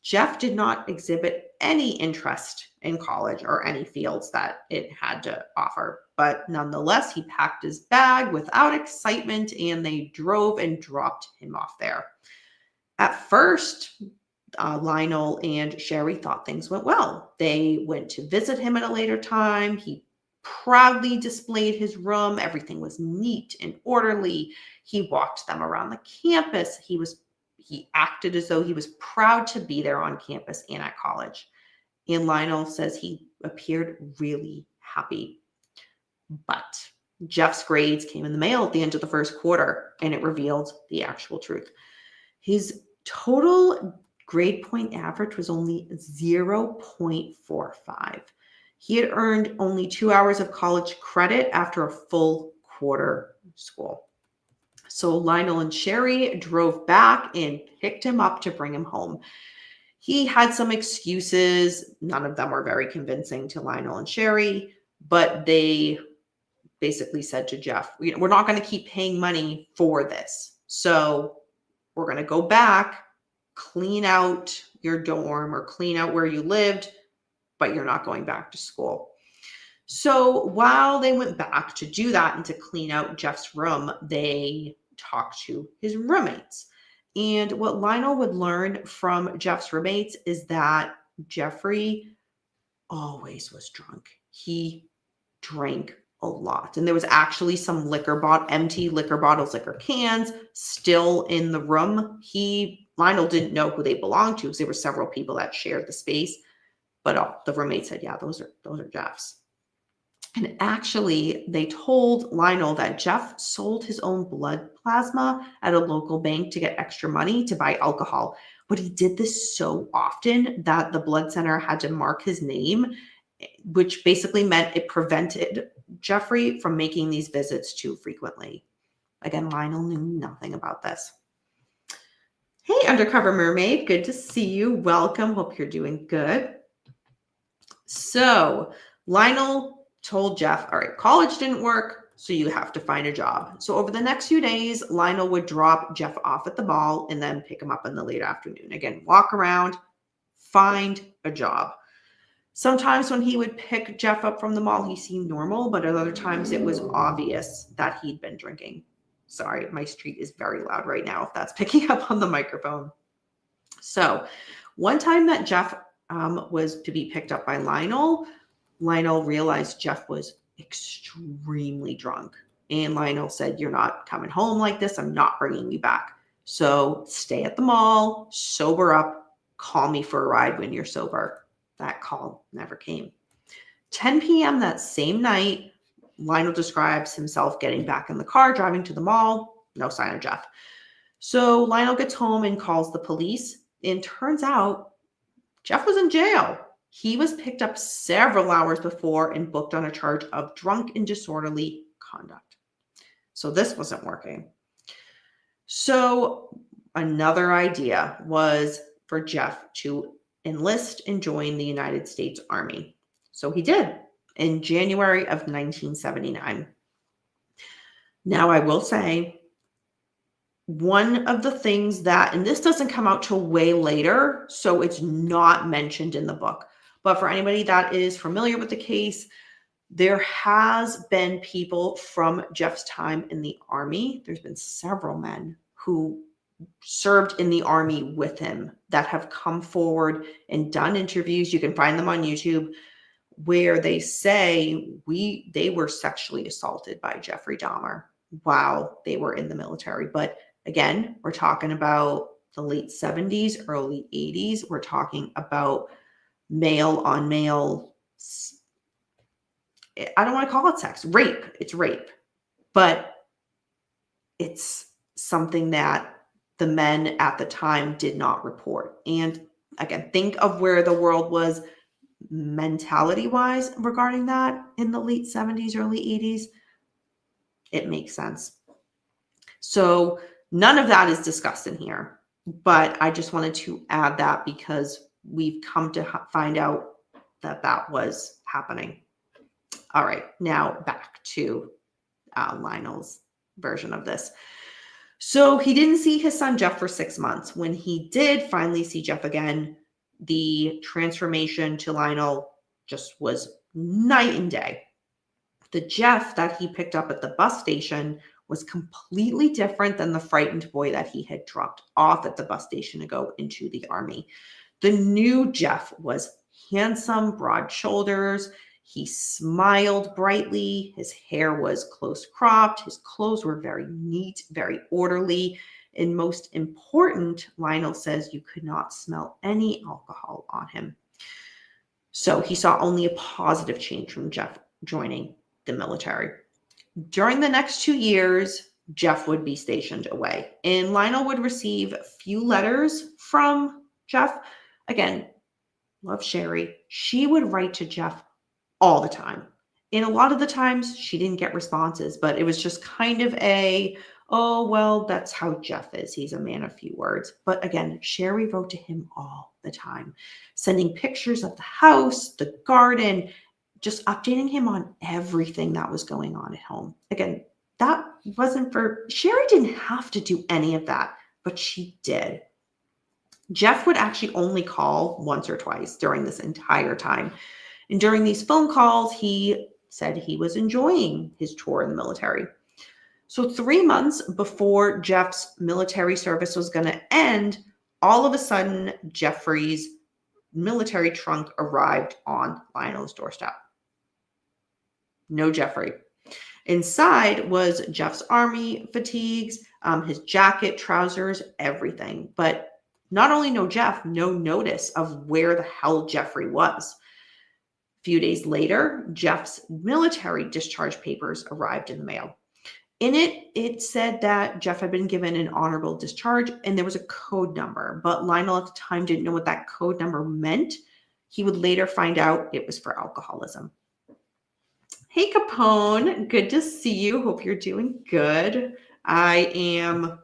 Jeff did not exhibit any interest in college or any fields that it had to offer. But nonetheless, he packed his bag without excitement, and they drove and dropped him off there. At first, Lionel and Sherry thought things went well. They went to visit him at a later time. He proudly displayed his room. Everything was neat and orderly. He walked them around the campus. He acted as though he was proud to be there on campus and at college. And Lionel says he appeared really happy. But Jeff's grades came in the mail at the end of the first quarter, and it revealed the actual truth. His total grade point average was only 0.45. He had earned only 2 hours of college credit after a full quarter school. So Lionel and Sherry drove back and picked him up to bring him home. He had some excuses. None of them were very convincing to Lionel and Sherry, but they basically said to Jeff, we're not going to keep paying money for this. So we're going to go back, clean out your dorm or clean out where you lived, but you're not going back to school. So while they went back to do that and to clean out Jeff's room, they talked to his roommates. And what Lionel would learn from Jeff's roommates is that Jeffrey always was drunk. He drank a lot. And there was actually some empty liquor bottles, liquor cans still in the room. Lionel didn't know who they belonged to because there were several people that shared the space. But the roommate said, yeah, those are Jeff's. And actually, they told Lionel that Jeff sold his own blood plasma at a local bank to get extra money to buy alcohol. But he did this so often that the blood center had to mark his name, which basically meant it prevented Jeffrey from making these visits too frequently. Again, Lionel knew nothing about this. Hey, Undercover Mermaid, good to see you. Welcome. Hope you're doing good. So Lionel told Jeff, all right, college didn't work, so you have to find a job. So over the next few days, Lionel would drop Jeff off at the mall and then pick him up in the late afternoon. Again, walk around, find a job. Sometimes when he would pick Jeff up from the mall, he seemed normal, but at other times it was obvious that he'd been drinking. Sorry, my street is very loud right now if that's picking up on the microphone. So one time that Jeff was to be picked up by Lionel realized Jeff was extremely drunk. And Lionel said, you're not coming home like this. I'm not bringing you back. So stay at the mall, sober up, call me for a ride when you're sober. That call never came. 10 p.m. that same night, Lionel describes himself getting back in the car, driving to the mall. No sign of Jeff. So Lionel gets home and calls the police. And turns out Jeff was in jail. He was picked up several hours before and booked on a charge of drunk and disorderly conduct. So this wasn't working. So another idea was for Jeff to enlist and join the United States Army. So he did in January of 1979. Now, I will say, one of the things that, and this doesn't come out till way later, so it's not mentioned in the book, but for anybody that is familiar with the case, there has been people from Jeff's time in the Army. There's been several men who served in the Army with him that have come forward and done interviews. You can find them on YouTube where they say they were sexually assaulted by Jeffrey Dahmer while they were in the military. But again, we're talking about the late 70s, early 80s. We're talking about male on male, I don't want to call it sex, rape. It's rape. But it's something that the men at the time did not report. And again, think of where the world was mentality-wise regarding that in the late 70s, early 80s. It makes sense. So none of that is discussed in here, but I just wanted to add that because we've come to find out that that was happening. All right, now back to Lionel's version of this. So he didn't see his son Jeff for 6 months. When he did finally see Jeff again, the transformation to Lionel just was night and day. The Jeff that he picked up at the bus station was completely different than the frightened boy that he had dropped off at the bus station to go into the army. The new Jeff was handsome, broad shoulders. He smiled brightly. His hair was close cropped. His clothes were very neat, very orderly. And most important, Lionel says you could not smell any alcohol on him. So he saw only a positive change from Jeff joining the military. During the next 2 years, Jeff would be stationed away, and Lionel would receive a few letters from Jeff. Again, love Sherry. She would write to Jeff all the time. And a lot of the times she didn't get responses, but it was just kind of oh, well, that's how Jeff is. He's a man of few words. But again, Sherry wrote to him all the time, sending pictures of the house, the garden, just updating him on everything that was going on at home. Again, that wasn't for Sherry, didn't have to do any of that, but she did. Jeff would actually only call once or twice during this entire time. And during these phone calls, he said he was enjoying his tour in the military. So 3 months before Jeff's military service was going to end, all of a sudden, Jeffrey's military trunk arrived on Lionel's doorstep. No Jeffrey. Inside was Jeff's army fatigues, his jacket, trousers, everything. But not only no Jeff, no notice of where the hell Jeffrey was. A few days later, Jeff's military discharge papers arrived in the mail. In it, it said that Jeff had been given an honorable discharge and there was a code number, but Lionel at the time didn't know what that code number meant. He would later find out it was for alcoholism. Hey, Capone, good to see you. Hope you're doing good. I am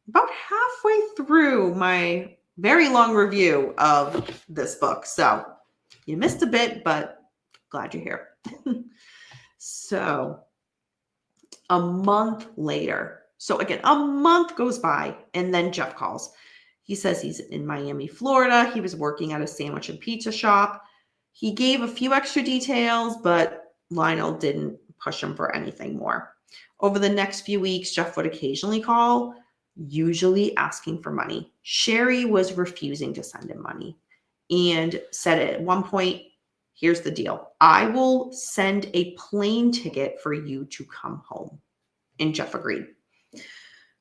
about halfway through my very long review of this book. So you missed a bit, but glad you're here. So a month later, so again, a month goes by and then Jeff calls. He says he's in Miami, Florida. He was working at a sandwich and pizza shop. He gave a few extra details, but Lionel didn't push him for anything more. Over the next few weeks, Jeff would occasionally call, usually asking for money. Sherry was refusing to send him money and said at one point, here's the deal. I will send a plane ticket for you to come home. And Jeff agreed.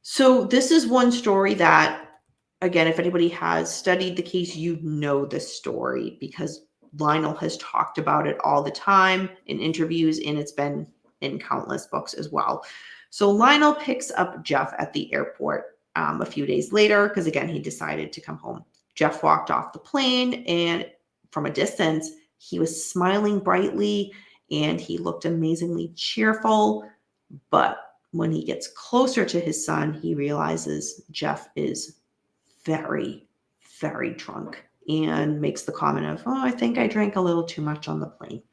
So this is one story that, again, if anybody has studied the case, you know this story because Lionel has talked about it all the time in interviews, and it's been in countless books as well. So Lionel picks up Jeff at the airport a few days later because, again, he decided to come home. Jeff walked off the plane, and from a distance, he was smiling brightly, and he looked amazingly cheerful. But when he gets closer to his son, he realizes Jeff is very, very drunk and makes the comment of, oh, I think I drank a little too much on the plane.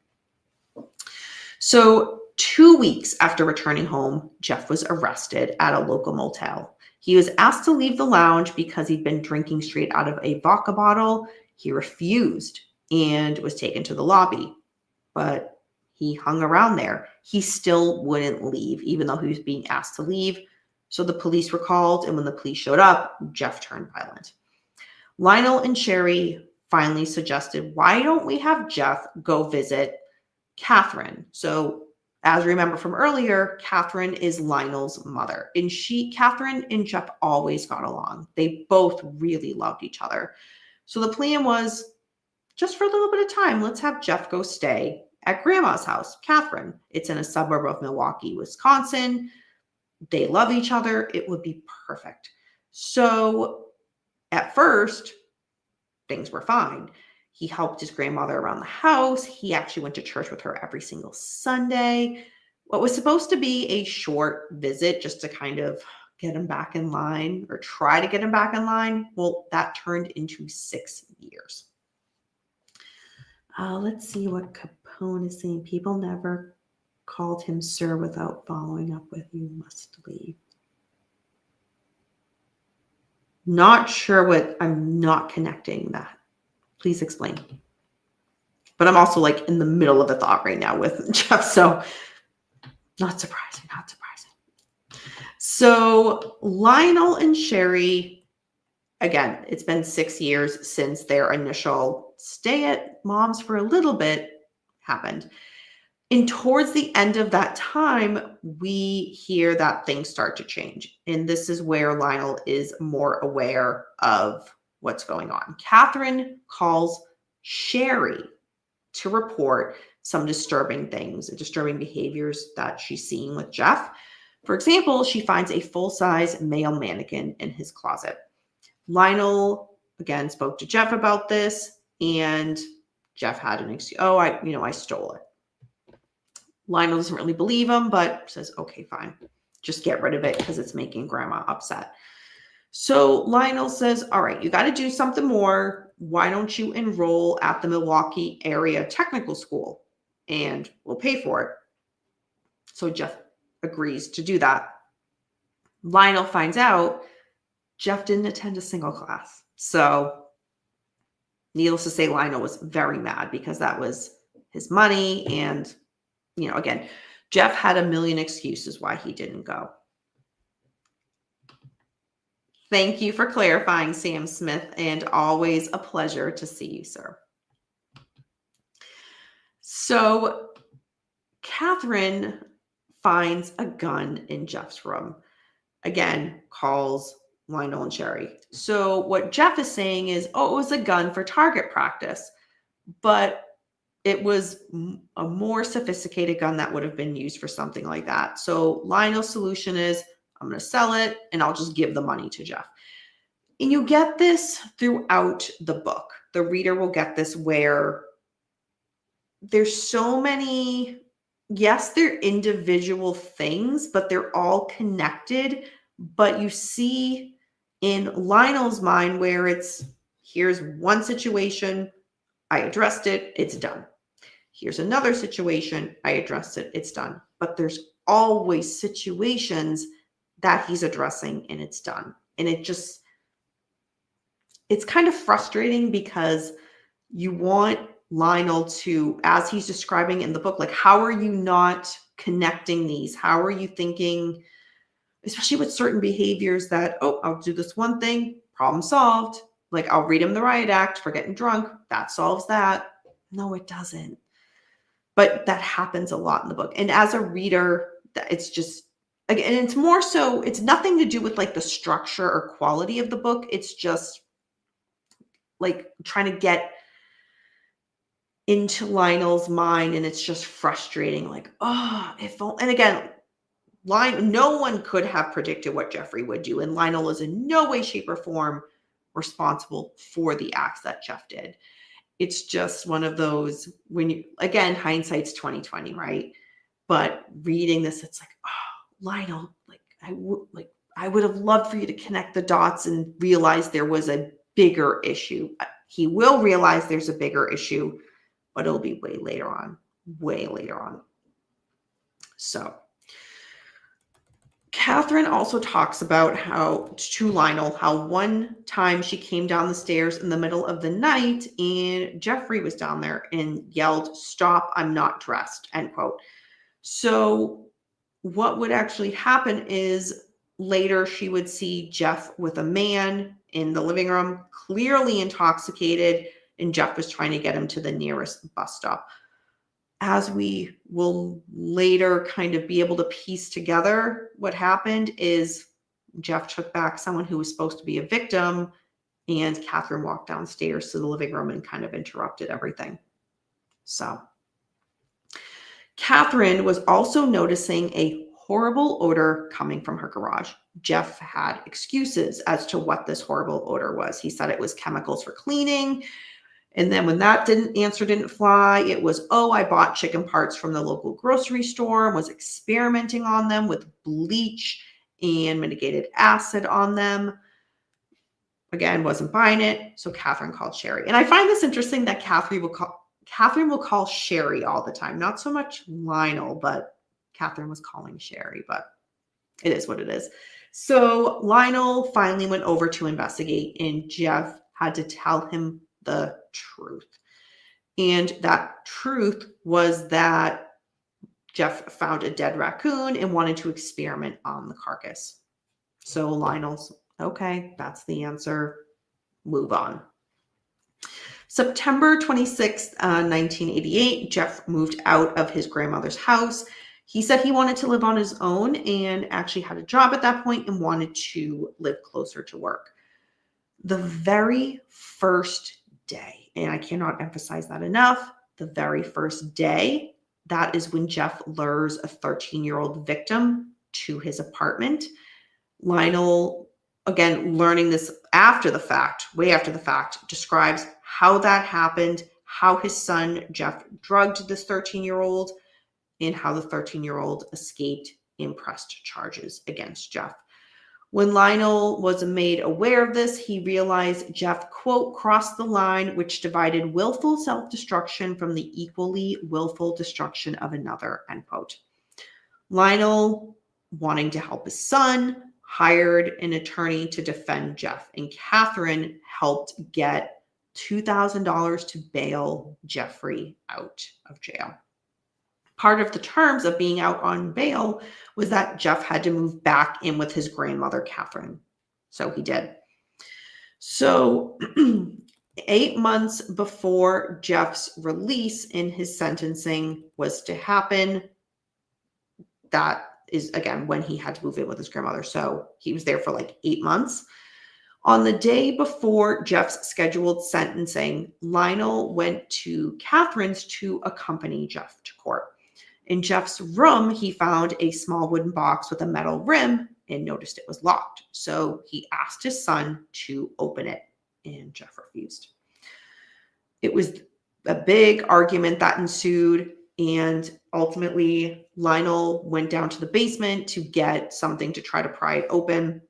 So 2 weeks after returning home, Jeff was arrested at a local motel. He was asked to leave the lounge because he'd been drinking straight out of a vodka bottle. He refused and was taken to the lobby, but he hung around there. He still wouldn't leave, even though he was being asked to leave. So the police were called, and when the police showed up, Jeff turned violent. Lionel and Sherry finally suggested, why don't we have Jeff go visit Catherine? So as remember from earlier, Catherine is Lionel's mother, and Catherine and Jeff always got along. They both really loved each other. So the plan was, just for a little bit of time, let's have Jeff go stay at Grandma's house, Catherine. It's in a suburb of Milwaukee, Wisconsin. They love each other. It would be perfect. So at first, things were fine. He helped his grandmother around the house. He actually went to church with her every single Sunday. What was supposed to be a short visit just to kind of get him back in line or try to get him back in line, well, that turned into 6 years. Let's see what Capone is saying. People never called him sir without following up with "you must leave." Not sure what, I'm not connecting that. Please explain. But I'm also like in the middle of a thought right now with Jeff, so not surprising, not surprising. So Lionel and Sherry, again, it's been 6 years since their initial stay at mom's for a little bit happened. And towards the end of that time, we hear that things start to change. And this is where Lionel is more aware of what's going on. Catherine calls Sherry to report some disturbing things, disturbing behaviors that she's seeing with Jeff. For example, she finds a full-size male mannequin in his closet. Lionel, again, spoke to Jeff about this, and Jeff had an excuse. Oh, I stole it. Lionel doesn't really believe him, but says, okay, fine. Just get rid of it because it's making grandma upset. So Lionel says, all right, you got to do something more. Why don't you enroll at the Milwaukee area technical school and we'll pay for it. So Jeff agrees to do that. Lionel finds out Jeff didn't attend a single class. So needless to say, Lionel was very mad because that was his money. And, again, Jeff had a million excuses why he didn't go. Thank you for clarifying, Sam Smith, and always a pleasure to see you, sir. So Catherine finds a gun in Jeff's room. Again, calls Lionel and Sherry. So what Jeff is saying is, it was a gun for target practice, but it was a more sophisticated gun that would have been used for something like that. So Lionel's solution is, I'm going to sell it and I'll just give the money to Jeff. And you get this throughout the book. The reader will get this where there's so many, yes, they're individual things, but they're all connected. But you see in Lionel's mind where it's, here's one situation, I addressed it, it's done. Here's another situation, I addressed it, it's done. But there's always situations that he's addressing and it's done. And it's kind of frustrating because you want Lionel to, as he's describing in the book, like, how are you not connecting these? How are you thinking, especially with certain behaviors that, I'll do this one thing, problem solved. Like, I'll read him the riot act for getting drunk. That solves that. No, it doesn't. But that happens a lot in the book. And as a reader, it's just, again, it's more so, it's nothing to do with like the structure or quality of the book. It's just like trying to get into Lionel's mind, and it's just frustrating. Like, and again, no one could have predicted what Jeffrey would do, and Lionel is in no way, shape, or form responsible for the acts that Jeff did. It's just one of those, when you, again, hindsight's 2020, right? But reading this, it's like, Lionel, I would have loved for you to connect the dots and realize there was a bigger issue. He will realize there's a bigger issue, but it'll be way later on. So Catherine also talks about to Lionel, how one time she came down the stairs in the middle of the night and Jeffrey was down there and yelled, "Stop, I'm not dressed," end quote. So what would actually happen is later she would see Jeff with a man in the living room, clearly intoxicated, and Jeff was trying to get him to the nearest bus stop. As we will later kind of be able to piece together, what happened is Jeff took back someone who was supposed to be a victim, and Catherine walked downstairs to the living room and kind of interrupted everything. So Catherine was also noticing a horrible odor coming from her garage. Jeff had excuses as to what this horrible odor was. He said it was chemicals for cleaning. And then when that didn't fly, it was, oh, I bought chicken parts from the local grocery store and was experimenting on them with bleach and mitigated acid on them. Again, wasn't buying it. So Catherine called Sherry. And I find this interesting that Catherine will call Sherry all the time. Not so much Lionel, but Catherine was calling Sherry, but it is what it is. So Lionel finally went over to investigate, and Jeff had to tell him the truth. And that truth was that Jeff found a dead raccoon and wanted to experiment on the carcass. So Lionel's, okay, that's the answer. Move on. September 26th, 1988, Jeff moved out of his grandmother's house. He said he wanted to live on his own and actually had a job at that point and wanted to live closer to work. The very first day, and I cannot emphasize that enough, the very first day, that is when Jeff lures a 13-year-old victim to his apartment. Lionel, again, learning this after the fact, way after the fact, describes how that happened, how his son Jeff drugged this 13-year-old, and how the 13-year-old escaped and pressed charges against Jeff. When Lionel was made aware of this, he realized Jeff, quote, crossed the line which divided willful self-destruction from the equally willful destruction of another, end quote. Lionel, wanting to help his son, hired an attorney to defend Jeff, and Catherine helped get $2,000 to bail Jeffrey out of jail. Part of the terms of being out on bail was that Jeff had to move back in with his grandmother, Catherine. So he did. So 8 months before Jeff's release and his sentencing was to happen, that is, again, when he had to move in with his grandmother. So he was there for like 8 months. On the day before Jeff's scheduled sentencing, Lionel went to Catherine's to accompany Jeff to court. In Jeff's room, he found a small wooden box with a metal rim and noticed it was locked. So he asked his son to open it, and Jeff refused. It was a big argument that ensued, and ultimately Lionel went down to the basement to get something to try to pry it open.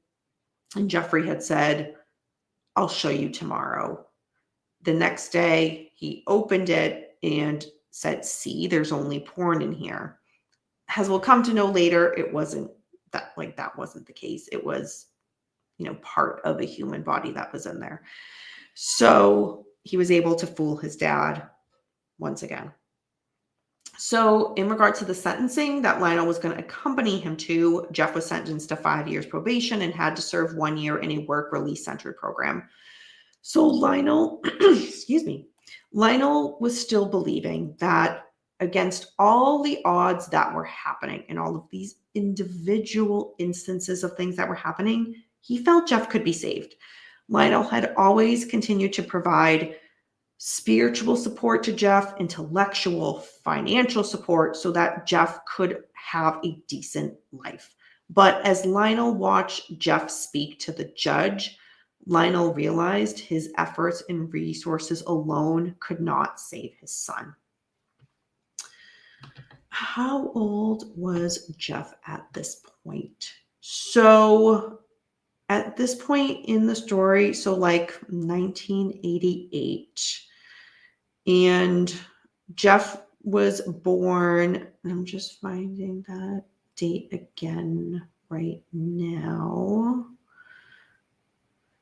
And Jeffrey had said, I'll show you tomorrow. The next day, he opened it and said, see, there's only porn in here. As we'll come to know later, it wasn't that, like, that wasn't the case. It was, part of a human body that was in there. So he was able to fool his dad once again. So in regard to the sentencing that Lionel was going to accompany him to, Jeff was sentenced to 5 years probation and had to serve 1 year in a work release center program. So Lionel, Lionel was still believing that against all the odds that were happening and all of these individual instances of things that were happening, he felt Jeff could be saved. Lionel had always continued to provide spiritual support to Jeff, intellectual, financial support, so that Jeff could have a decent life. But as Lionel watched Jeff speak to the judge, Lionel realized his efforts and resources alone could not save his son. How old was Jeff at this point? So at this point in the story, so like 1988, and Jeff was born, I'm just finding that date again right now.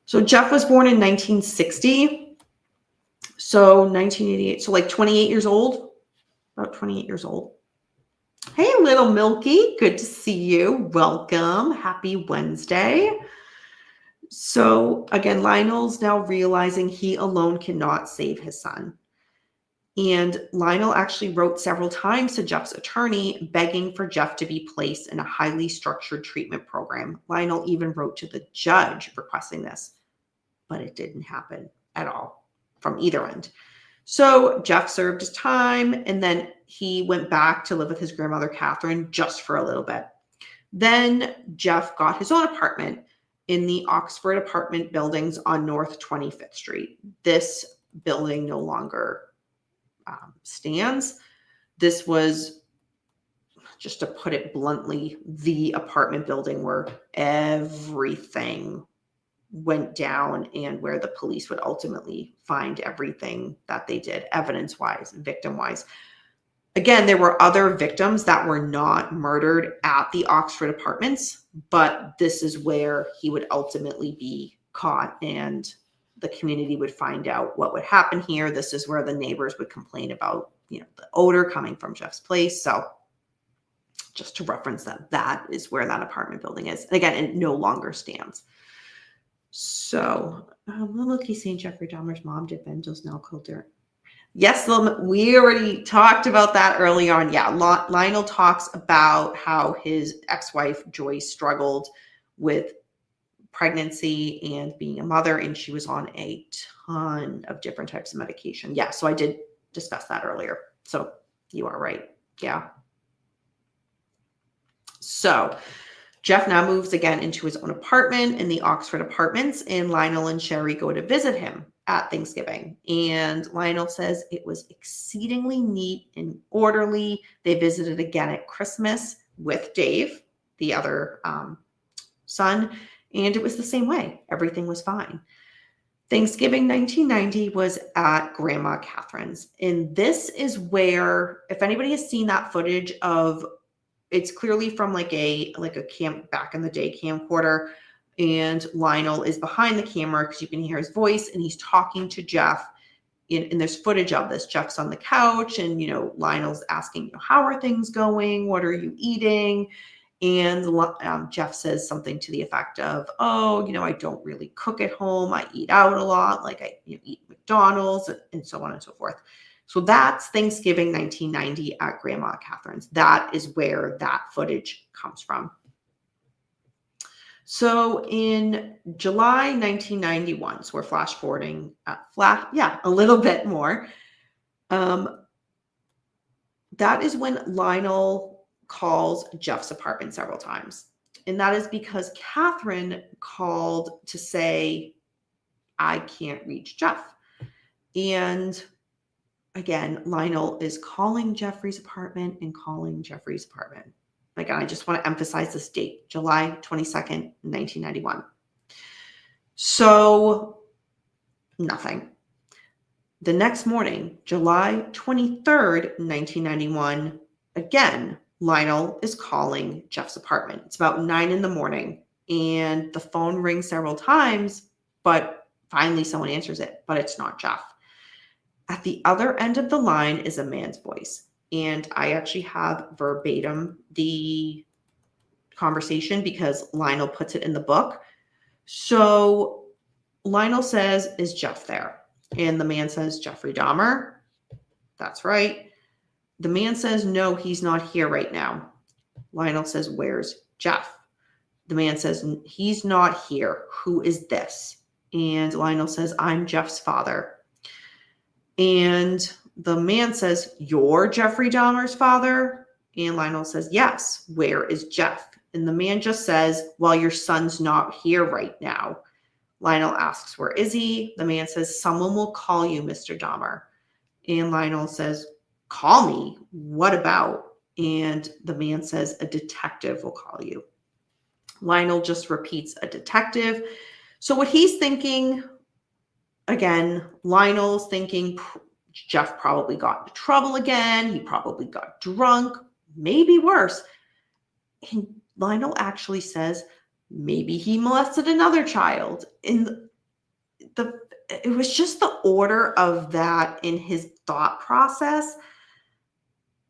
So Jeff was born in 1960. So 1988, so like 28 years old, about 28 years old. Hey, little Milky, good to see you. Welcome. Happy Wednesday. So again, Lionel's now realizing he alone cannot save his son. And Lionel actually wrote several times to Jeff's attorney begging for Jeff to be placed in a highly structured treatment program. Lionel even wrote to the judge requesting this, but it didn't happen at all from either end. So Jeff served his time, and then he went back to live with his grandmother, Catherine, just for a little bit. Then Jeff got his own apartment in the Oxford apartment buildings on North 25th Street. This building no longer stands. This was, just to put it bluntly, the apartment building where everything went down and where the police would ultimately find everything that they did, evidence-wise, victim-wise. Again, there were other victims that were not murdered at the Oxford Apartments, but this is where he would ultimately be caught and the community would find out what would happen here. This is where the neighbors would complain about, the odor coming from Jeff's place. So just to reference that is where that apartment building is. And again, it no longer stands. So, look, he's saying Jeffrey Dahmer's mom did Benzo's now Coulter. Yes, we already talked about that early on. Yeah, Lionel talks about how his ex-wife Joyce struggled with pregnancy and being a mother, and she was on a ton of different types of medication. Yeah, so I did discuss that earlier. So you are right. Yeah. So Jeff now moves again into his own apartment in the Oxford Apartments, and Lionel and Sherry go to visit him at Thanksgiving. And Lionel says it was exceedingly neat and orderly. They visited again at Christmas with Dave, the other son, and it was the same way. Everything was fine. Thanksgiving 1990 was at Grandma Catherine's. And this is where, if anybody has seen that footage of, it's clearly from like a camp back in the day camcorder, and Lionel is behind the camera because you can hear his voice and he's talking to Jeff. And there's footage of this. Jeff's on the couch and, Lionel's asking, how are things going? What are you eating? And Jeff says something to the effect of, I don't really cook at home. I eat out a lot. Like I eat McDonald's and so on and so forth. So that's Thanksgiving 1990 at Grandma Catherine's. That is where that footage comes from. So in July 1991, so we're flash forwarding, a little bit more. That is when Lionel calls Jeff's apartment several times. And that is because Catherine called to say, I can't reach Jeff. And again, Lionel is calling Jeffrey's apartment and calling Jeffrey's apartment. Again, I just want to emphasize this date, July 22nd, 1991. So nothing. The next morning, July 23rd, 1991, again, Lionel is calling Jeff's apartment. It's about 9 a.m. and the phone rings several times, but finally someone answers it, but it's not Jeff. At the other end of the line is a man's voice. And I actually have verbatim the conversation because Lionel puts it in the book. So Lionel says, is Jeff there? And the man says, Jeffrey Dahmer. That's right. The man says, no, he's not here right now. Lionel says, where's Jeff? The man says, he's not here. Who is this? And Lionel says, I'm Jeff's father. And the man says, you're Jeffrey Dahmer's father? And Lionel says, yes. Where is Jeff? And the man just says, well, your son's not here right now. Lionel asks, where is he? The man says, someone will call you, Mr. Dahmer. And Lionel says, call me? What about? And the man says, a detective will call you. Lionel just repeats, a detective. So what he's thinking, again, Lionel's thinking, Jeff probably got into trouble again. He probably got drunk, maybe worse. And Lionel actually says, maybe he molested another child. And it was just the order of that in his thought process.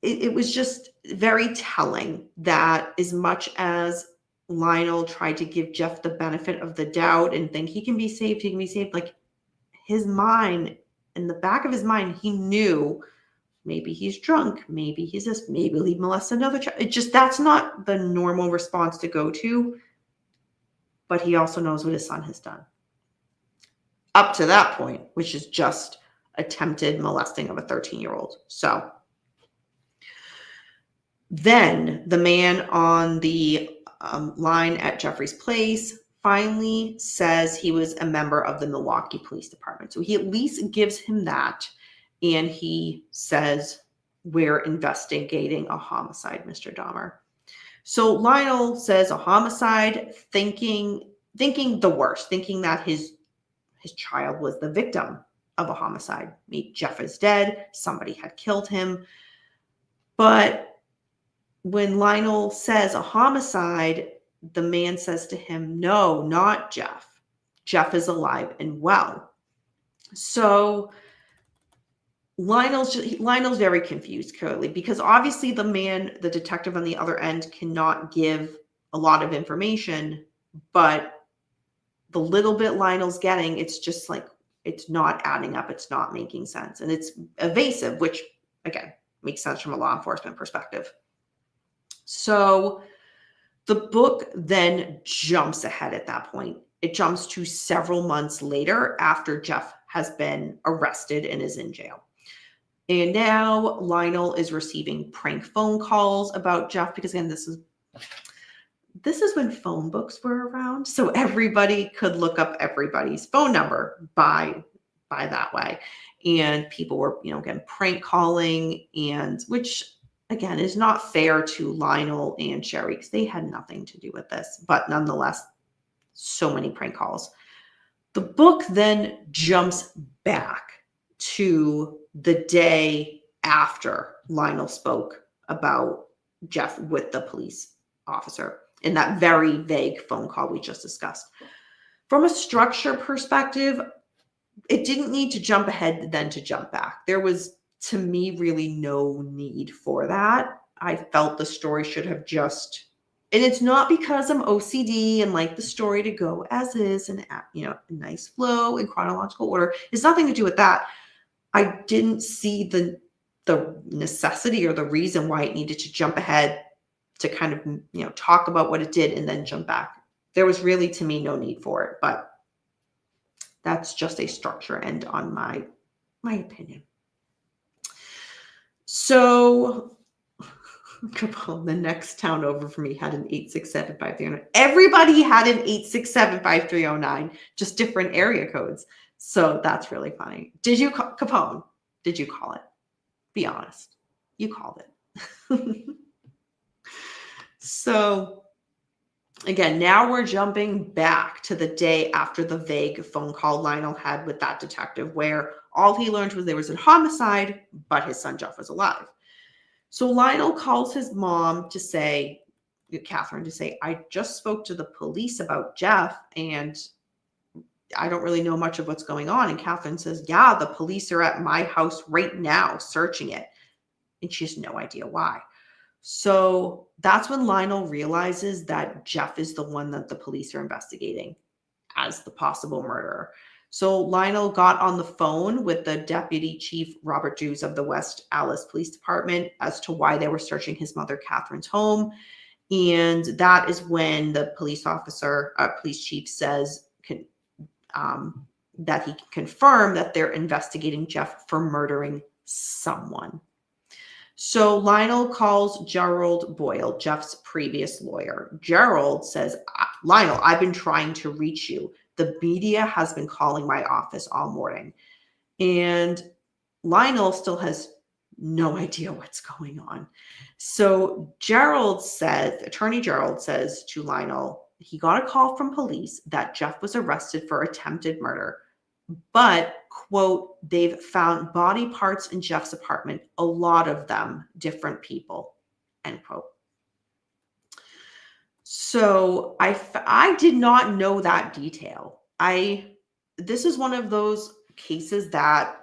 It was just very telling that as much as Lionel tried to give Jeff the benefit of the doubt and think he can be saved, like his mind, in the back of his mind, he knew maybe he's drunk, maybe he's this, maybe he molested another child. It just, that's not the normal response to go to. But he also knows what his son has done up to that point, which is just attempted molesting of a 13-year-old. So then the man on the line at Jeffrey's place finally says he was a member of the Milwaukee Police Department. So he at least gives him that. And he says, we're investigating a homicide, Mr. Dahmer. So Lionel says a homicide, thinking the worst, thinking that his child was the victim of a homicide. Jeff is dead. Somebody had killed him. But when Lionel says a homicide, the man says to him, no, not Jeff. Jeff is alive and well. So Lionel's very confused, clearly, because obviously the detective on the other end cannot give a lot of information, but the little bit Lionel's getting, it's just like, it's not adding up. It's not making sense. And it's evasive, which again, makes sense from a law enforcement perspective. So the book then jumps ahead at that point. It jumps to several months later after Jeff has been arrested and is in jail. And now Lionel is receiving prank phone calls about Jeff because, again, this is when phone books were around. So everybody could look up everybody's phone number by that way. And people were, again, prank calling, and which, again, is not fair to Lionel and Sherry because they had nothing to do with this. But nonetheless, so many prank calls. The book then jumps back to the day after Lionel spoke about Jeff with the police officer in that very vague phone call we just discussed. From a structure perspective, it didn't need to jump ahead then to jump back. There was, to me, really no need for that. I felt the story should have just, and it's not because I'm OCD and like the story to go as is and, a nice flow in chronological order. It's nothing to do with that. I didn't see the necessity or the reason why it needed to jump ahead to kind of, talk about what it did and then jump back. There was really, to me, no need for it, but that's just a structure and on my opinion. So Capone, the next town over for me, had an 867-5309. Everybody had an 867-5309, just different area codes. So that's really funny. Capone, did you call it? Be honest. You called it. So again, now we're jumping back to the day after the vague phone call Lionel had with that detective, where all he learned was there was a homicide, but his son Jeff was alive. So Lionel calls his mom to say, Catherine, to say, I just spoke to the police about Jeff and I don't really know much of what's going on. And Catherine says, yeah, the police are at my house right now searching it. And she has no idea why. So that's when Lionel realizes that Jeff is the one that the police are investigating as the possible murderer. So Lionel got on the phone with the Deputy Chief Robert Drews of the West Allis Police Department as to why they were searching his mother Catherine's home. And that is when the police chief says that he can confirm that they're investigating Jeff for murdering someone. So Lionel calls Gerald Boyle, Jeff's previous lawyer. Gerald says, Lionel, I've been trying to reach you. The media has been calling my office all morning. And Lionel still has no idea what's going on. So Attorney Gerald says to Lionel, he got a call from police that Jeff was arrested for attempted murder. But, quote, they've found body parts in Jeff's apartment, a lot of them different people, end quote. So I did not know that detail. This is one of those cases that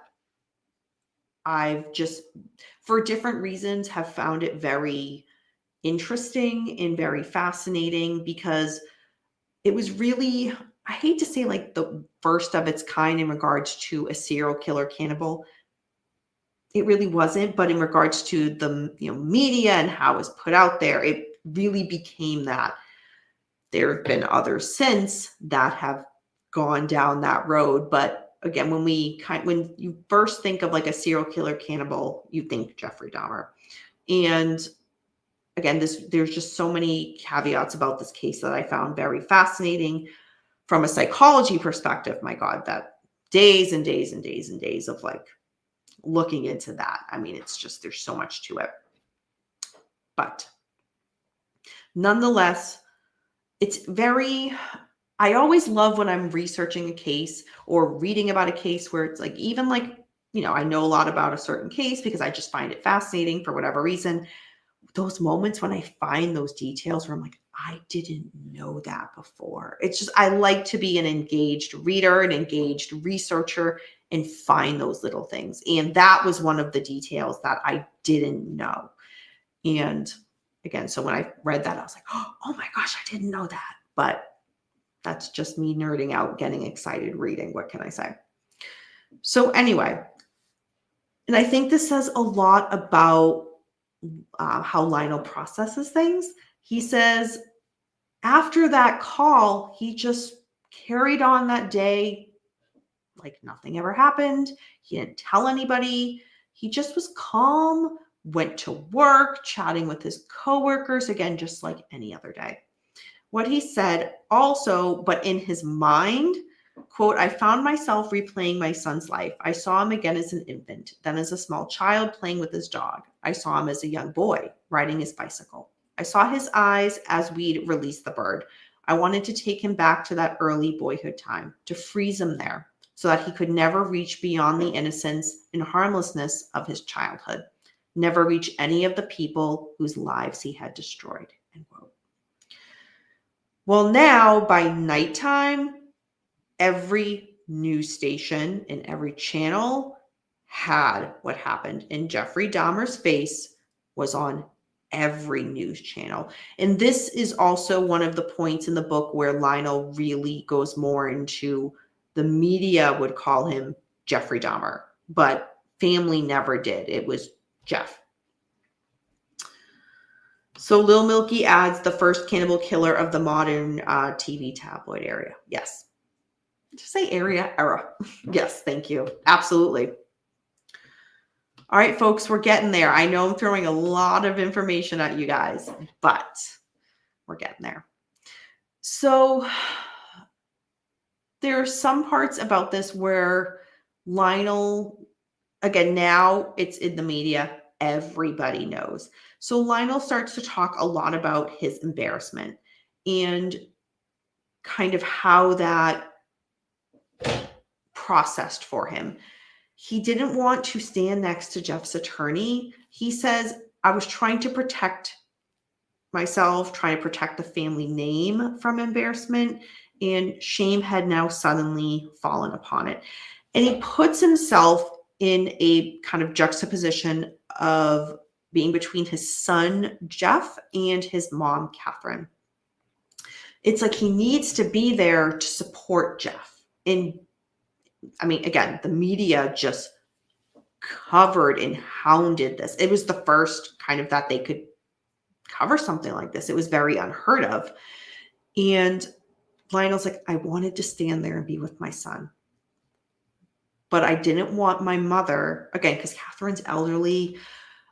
I've just, for different reasons, have found it very interesting and very fascinating because it was really, I hate to say like the first of its kind in regards to a serial killer cannibal. It really wasn't, but in regards to the media and how it was put out there, it really became that. There have been others since that have gone down that road. But again, when you first think of like a serial killer cannibal, you think Jeffrey Dahmer. And again, there's just so many caveats about this case that I found very fascinating. from a psychology perspective, my God, that days and days and days and days of like looking into that. I mean, it's just, there's so much to it. But nonetheless, I always love when I'm researching a case or reading about a case where it's like, even like, I know a lot about a certain case because I just find it fascinating for whatever reason. Those moments when I find those details where I'm like, I didn't know that before. It's just, I like to be an engaged reader, an engaged researcher, and find those little things. And that was one of the details that I didn't know. And again, so when I read that, I was like, oh my gosh, I didn't know that. But that's just me nerding out, getting excited reading. What can I say? So anyway, and I think this says a lot about how Lionel processes things. He says after that call, he just carried on that day like nothing ever happened. He didn't tell anybody. He just was calm, went to work, chatting with his coworkers, again, just like any other day. What he said also, but in his mind, quote, I found myself replaying my son's life. I saw him again as an infant, then as a small child playing with his dog. I saw him as a young boy riding his bicycle. I saw his eyes as we'd released the bird. I wanted to take him back to that early boyhood time, to freeze him there so that he could never reach beyond the innocence and harmlessness of his childhood, never reach any of the people whose lives he had destroyed, end quote. Well, now by nighttime, every news station and every channel had what happened. And Jeffrey Dahmer's face was on every news channel. And this is also one of the points in the book where Lionel really goes more into, the media would call him Jeffrey Dahmer, but family never did. It was Jeff. So Lil Milky adds the first cannibal killer of the modern TV tabloid area. Yes. Just say era. Yes, thank you. Absolutely. All right, folks, we're getting there. I know I'm throwing a lot of information at you guys, but we're getting there. So there are some parts about this where Lionel, again, now it's in the media. Everybody knows. So Lionel starts to talk a lot about his embarrassment and kind of how that processed for him. He didn't want to stand next to Jeff's attorney. He says, I was trying to protect myself, trying to protect the family name from embarrassment, and shame had now suddenly fallen upon it. And he puts himself in a kind of juxtaposition of being between his son, Jeff, and his mom, Catherine. It's like he needs to be there to support Jeff. And I mean, again, the media just covered and hounded this. It was the first kind of that they could cover something like this. It was very unheard of. And Lionel's like, I wanted to stand there and be with my son. But I didn't want my mother, again, because Catherine's elderly.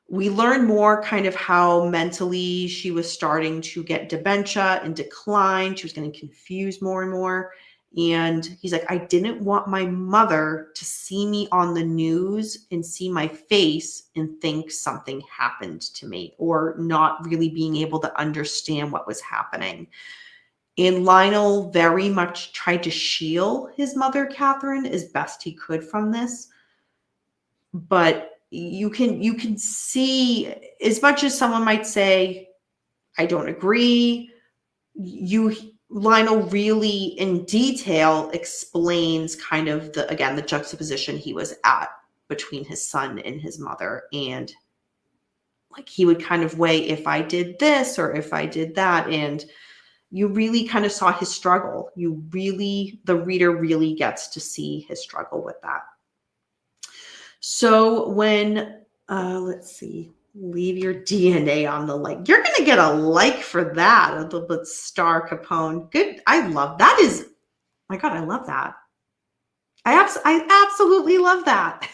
We learned more kind of how mentally she was starting to get dementia and decline. She was getting confused more and more. And he's like, I didn't want my mother to see me on the news and see my face and think something happened to me, or not really being able to understand what was happening. And Lionel very much tried to shield his mother, Catherine, as best he could from this. But you can see, as much as someone might say, I don't agree, Lionel really in detail explains kind of the juxtaposition he was at between his son and his mother. And like he would kind of weigh, if I did this or if I did that. And you really kind of saw his struggle. The reader really gets to see his struggle with that. So when, let's see, leave your DNA on the like. You're going to get a like for that. A little bit Star Capone. Good. I love that. My God, I love that. I absolutely love that.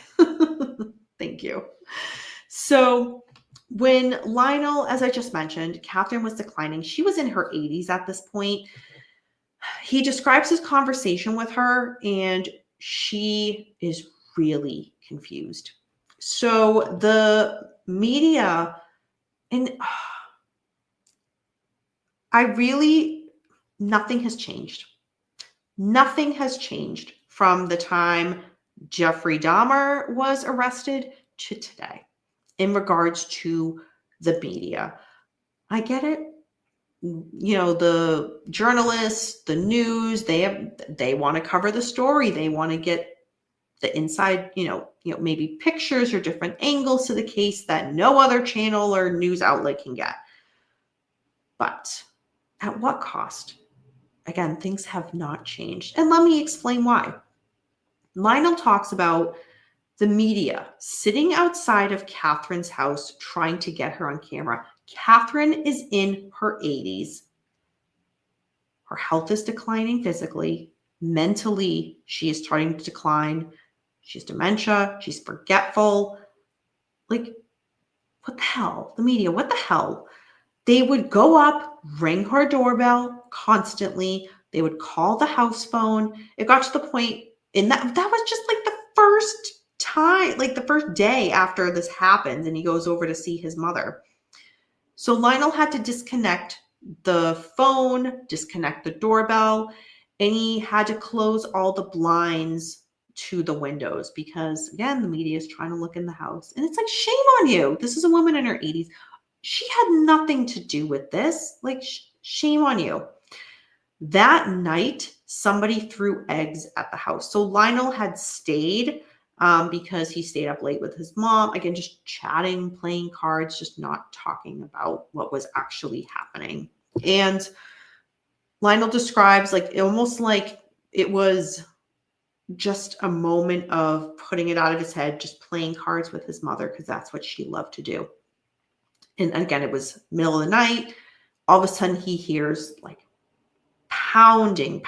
Thank you. So when Lionel, as I just mentioned, Catherine was declining. She was in her 80s at this point. He describes his conversation with her, and she is really confused. So the media, and nothing has changed. Nothing has changed from the time Jeffrey Dahmer was arrested to today in regards to the media. I get it. The journalists, the news, they want to cover the story. They want to get the inside, maybe pictures or different angles to the case that no other channel or news outlet can get. But at what cost? Again, things have not changed. And let me explain why. Lionel talks about the media sitting outside of Catherine's house trying to get her on camera. Catherine is in her 80s. Her health is declining physically. Mentally, she is starting to decline. She has dementia. She's forgetful. Like, what the hell? The media, what the hell? They would go up, ring her doorbell constantly. They would call the house phone. It got to the point, and that was just like the first time, like the first day after this happened, and he goes over to see his mother. So Lionel had to disconnect the phone, disconnect the doorbell, and he had to close all the blinds to the windows because, again, the media is trying to look in the house. And it's like, shame on you. This is a woman in her 80s. She had nothing to do with this. Like, shame on you. That night, somebody threw eggs at the house. So Lionel had stayed because he stayed up late with his mom. Again, just chatting, playing cards, just not talking about what was actually happening. And Lionel describes almost like it was just a moment of putting it out of his head, just playing cards with his mother because that's what she loved to do. And again, it was middle of the night. All of a sudden he hears like pounding,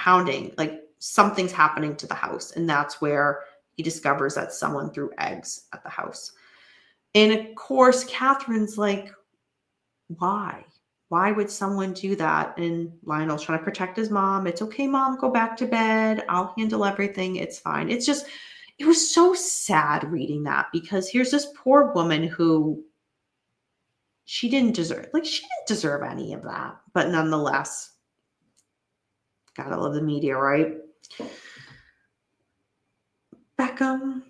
like something's happening to the house. And that's where he discovers that someone threw eggs at the house. And of course, Catherine's like, why? Why would someone do that? And Lionel's trying to protect his mom. It's okay, Mom, go back to bed. I'll handle everything. It's fine. It was so sad reading that because here's this poor woman who she didn't deserve any of that. But nonetheless, gotta love the media, right? Beckham.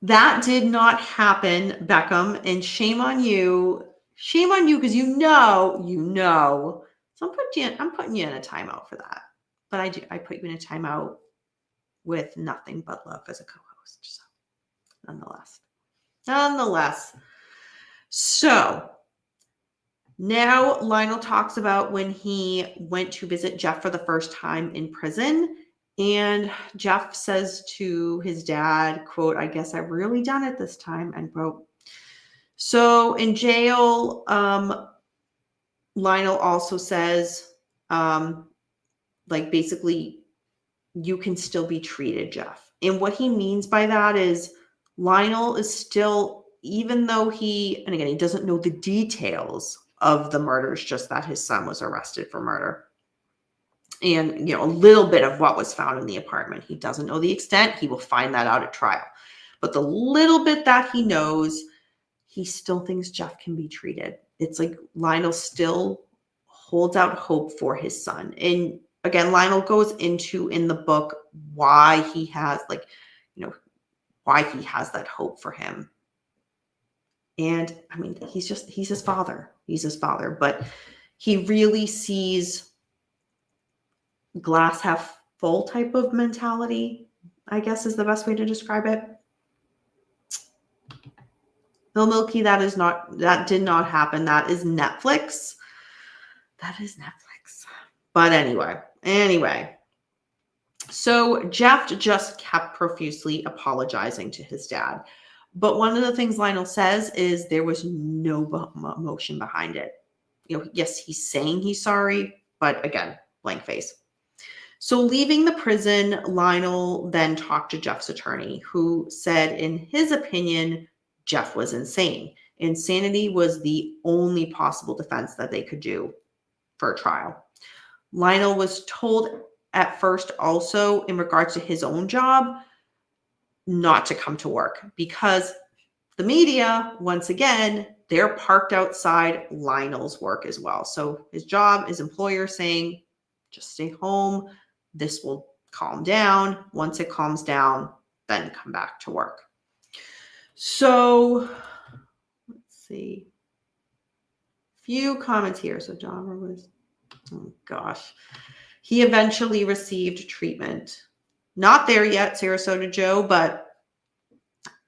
That did not happen, Beckham, and shame on you. Shame on you because you know. So I'm putting you in a timeout for that. But I put you in a timeout with nothing but love as a co-host. So nonetheless. So now Lionel talks about when he went to visit Jeff for the first time in prison. And Jeff says to his dad, quote, "I guess I've really done it this time," end quote. So in jail, Lionel also says, basically, you can still be treated, Jeff. And what he means by that is Lionel is still, even though he doesn't know the details of the murders, just that his son was arrested for murder. And, a little bit of what was found in the apartment. He doesn't know the extent. He will find that out at trial. But the little bit that he knows, he still thinks Jeff can be treated. It's like Lionel still holds out hope for his son. And again, Lionel goes into in the book why he has why he has that hope for him. And he's his father. He's his father. But he really sees glass half full type of mentality, I guess is the best way to describe it. No, Milky, that did not happen. That is Netflix. But anyway. So Jeff just kept profusely apologizing to his dad. But one of the things Lionel says is there was no emotion behind it. Yes, he's saying he's sorry, but again, blank face. So leaving the prison, Lionel then talked to Jeff's attorney, who said, in his opinion, Jeff was insane. Insanity was the only possible defense that they could do for a trial. Lionel was told at first also in regards to his own job not to come to work because the media, once again, they're parked outside Lionel's work as well. So his job, his employer saying, just stay home. This will calm down. Once it calms down, then come back to work. So let's see. Few comments here. So Dahmer was, oh gosh. He eventually received treatment. Not there yet, Sarasota Joe,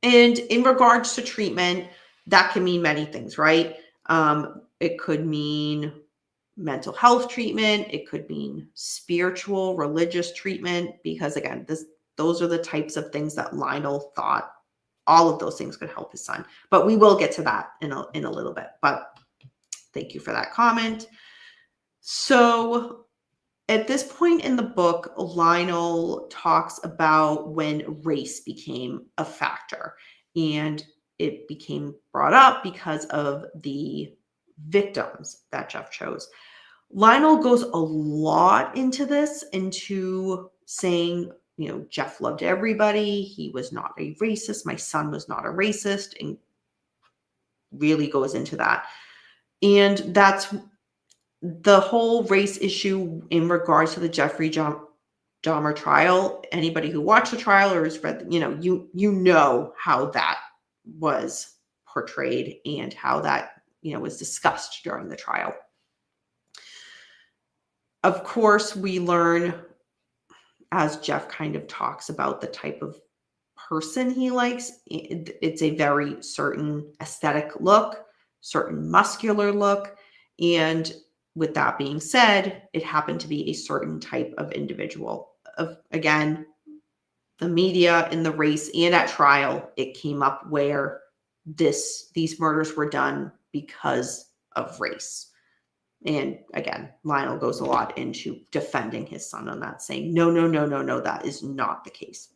and in regards to treatment, that can mean many things, right? It could mean mental health treatment. It could mean spiritual, religious treatment, because again, those are the types of things that Lionel thought all of those things could help his son. But we will get to that in a little bit. But thank you for that comment. So at this point in the book, Lionel talks about when race became a factor, and it became brought up because of the victims that Jeff chose. Lionel goes a lot into this, into saying, you know, Jeff loved everybody. He was not a racist. My son was not a racist, and really goes into that. And that's the whole race issue in regards to the Jeffrey Dahmer trial. Anybody who watched the trial or has read, you know how that was portrayed and how that, was discussed during the trial. Of course, we learn as Jeff kind of talks about the type of person he likes. It's a very certain aesthetic look, certain muscular look. And with that being said, it happened to be a certain type of individual. Again, the media in the race and at trial, it came up where these murders were done because of race. And again, Lionel goes a lot into defending his son on that, saying, no, that is not the case.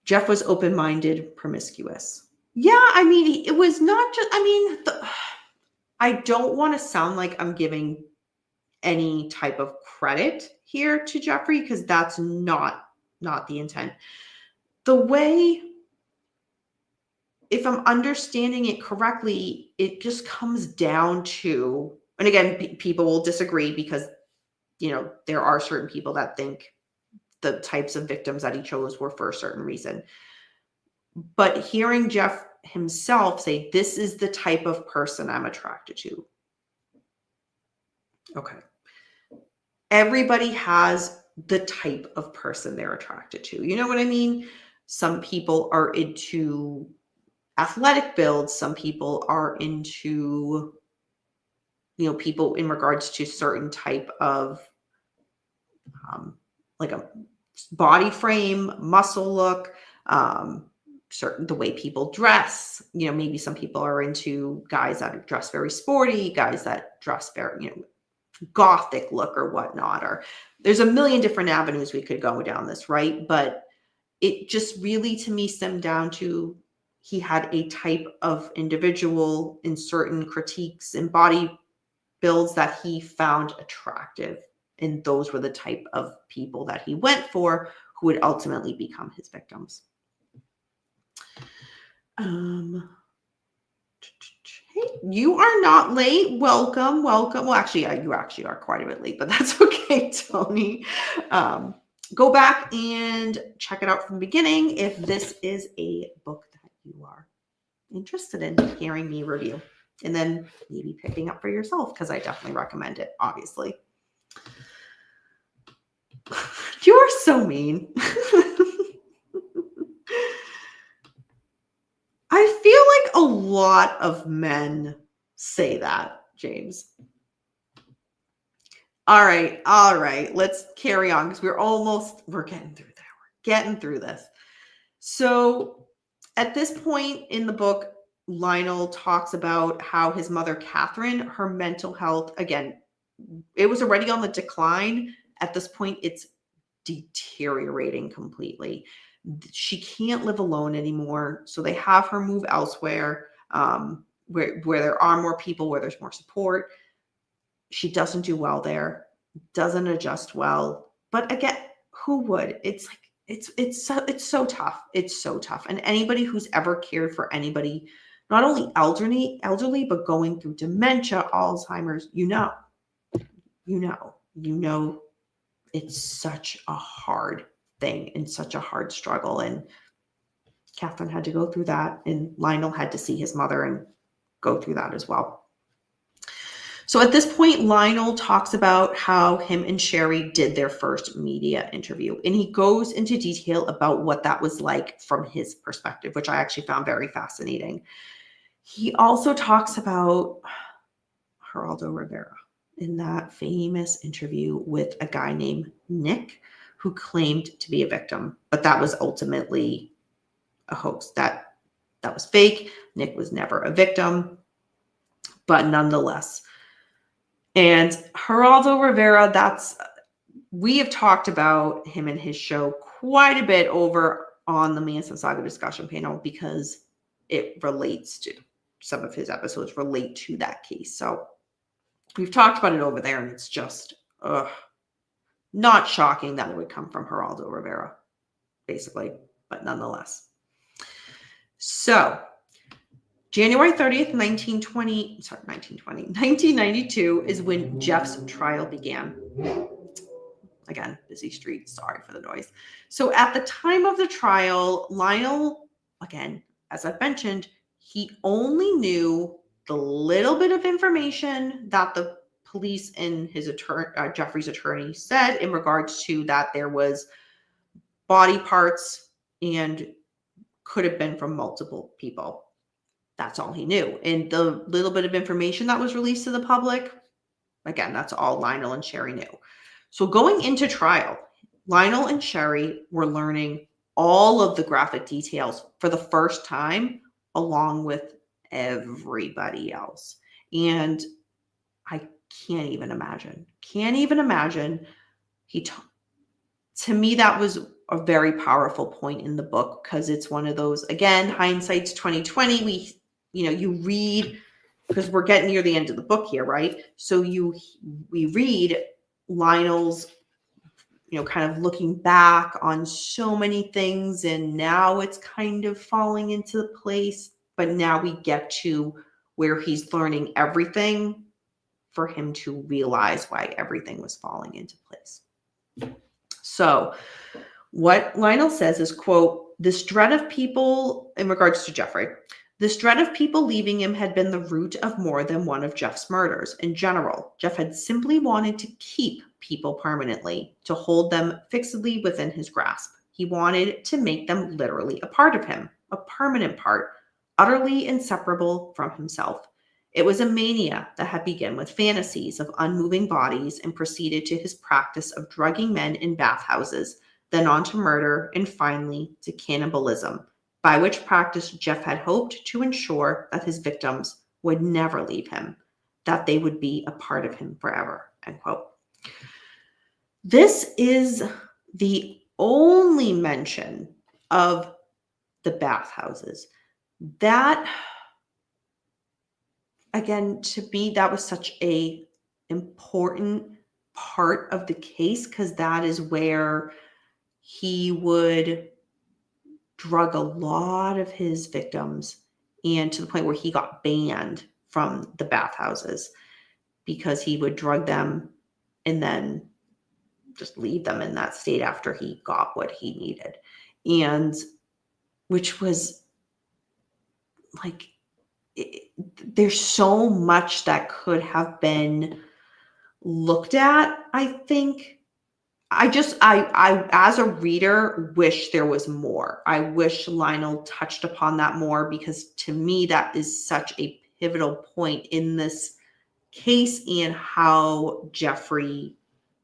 Jeff was open-minded, promiscuous. Yeah, it was not just, I don't want to sound like I'm giving any type of credit here to Jeffrey, because that's not the intent. The way, if I'm understanding it correctly, it just comes down to, and again, people will disagree because, there are certain people that think the types of victims that he chose were for a certain reason. But hearing Jeff himself say, this is the type of person I'm attracted to. Okay. Everybody has the type of person they're attracted to. You know what I mean? Some people are into athletic builds. Some people are into, people in regards to certain type of, like a body frame, muscle look, certain the way people dress. Maybe some people are into guys that dress very sporty, guys that dress very, gothic look or whatnot, or there's a million different avenues we could go down this, right? But it just really, to me, stemmed down to he had a type of individual in certain critiques and body builds that he found attractive. And those were the type of people that he went for, who would ultimately become his victims. Hey, you are not late. Welcome. Well, actually, you actually are quite a bit late, but that's okay, Tony. Go back and check it out from the beginning if this is a book that you are interested in hearing me review, and then maybe picking up for yourself, because I definitely recommend it, obviously. You are so mean. I feel like a lot of men say that, James. All right. Let's carry on, because we're getting through that. We're getting through this. So at this point in the book, Lionel talks about how his mother, Catherine, her mental health, again, it was already on the decline. At this point, it's deteriorating completely. She can't live alone anymore. So they have her move elsewhere, where there are more people, where there's more support. She doesn't do well there, doesn't adjust well. But again, who would? It's like it's so tough. It's so tough. And anybody who's ever cared for anybody, not only elderly, but going through dementia, Alzheimer's, you know, it's such a hard thing and such a hard struggle. And Catherine had to go through that, and Lionel had to see his mother and go through that as well. So at this point, Lionel talks about how him and Sherry did their first media interview, and he goes into detail about what that was like from his perspective, which I actually found very fascinating. He also talks about Geraldo Rivera in that famous interview with a guy named Nick, who claimed to be a victim, but that was ultimately a hoax. That was fake. Nick was never a victim, but nonetheless. And Geraldo Rivera, we have talked about him and his show quite a bit over on the Manson Saga discussion panel, because it relates to some of his episodes relate to that case. So we've talked about it over there, and it's just not shocking that it would come from Geraldo Rivera, basically, but nonetheless. So January 30th, 1992 is when Jeff's trial began. Again, busy street. Sorry for the noise. So at the time of the trial, Lionel, again, as I've mentioned, he only knew the little bit of information that the police and his attorney, Jeffrey's attorney, said in regards to that there was body parts and could have been from multiple people. That's all he knew. And the little bit of information that was released to the public, again, that's all Lionel and Sherry knew. So going into trial, Lionel and Sherry were learning all of the graphic details for the first time, along with everybody else. And I can't even imagine. To me, that was a very powerful point in the book, because it's one of those, again, hindsight's 2020. You read, because we're getting near the end of the book here, right? So we read Lionel's, kind of looking back on so many things, and now it's kind of falling into place. But now we get to where he's learning everything for him to realize why everything was falling into place. So what Lionel says is, quote, "This dread of people," in regards to Jeffrey, "this dread of people leaving him had been the root of more than one of Jeff's murders. In general, Jeff had simply wanted to keep people permanently, to hold them fixedly within his grasp. He wanted to make them literally a part of him, a permanent part, utterly inseparable from himself. It was a mania that had begun with fantasies of unmoving bodies and proceeded to his practice of drugging men in bathhouses, then on to murder, and finally to cannibalism, by which practice Jeff had hoped to ensure that his victims would never leave him, that they would be a part of him forever," end quote. This is the only mention of the bathhouses. That, again, to me, that was such a important part of the case, because that is where he would drug a lot of his victims, and to the point where he got banned from the bathhouses, because he would drug them and then just leave them in that state after he got what he needed. And which was like, there's so much that could have been looked at. I think I as a reader wish there was more. I wish Lionel touched upon that more, because to me that is such a pivotal point in this case, and how Jeffrey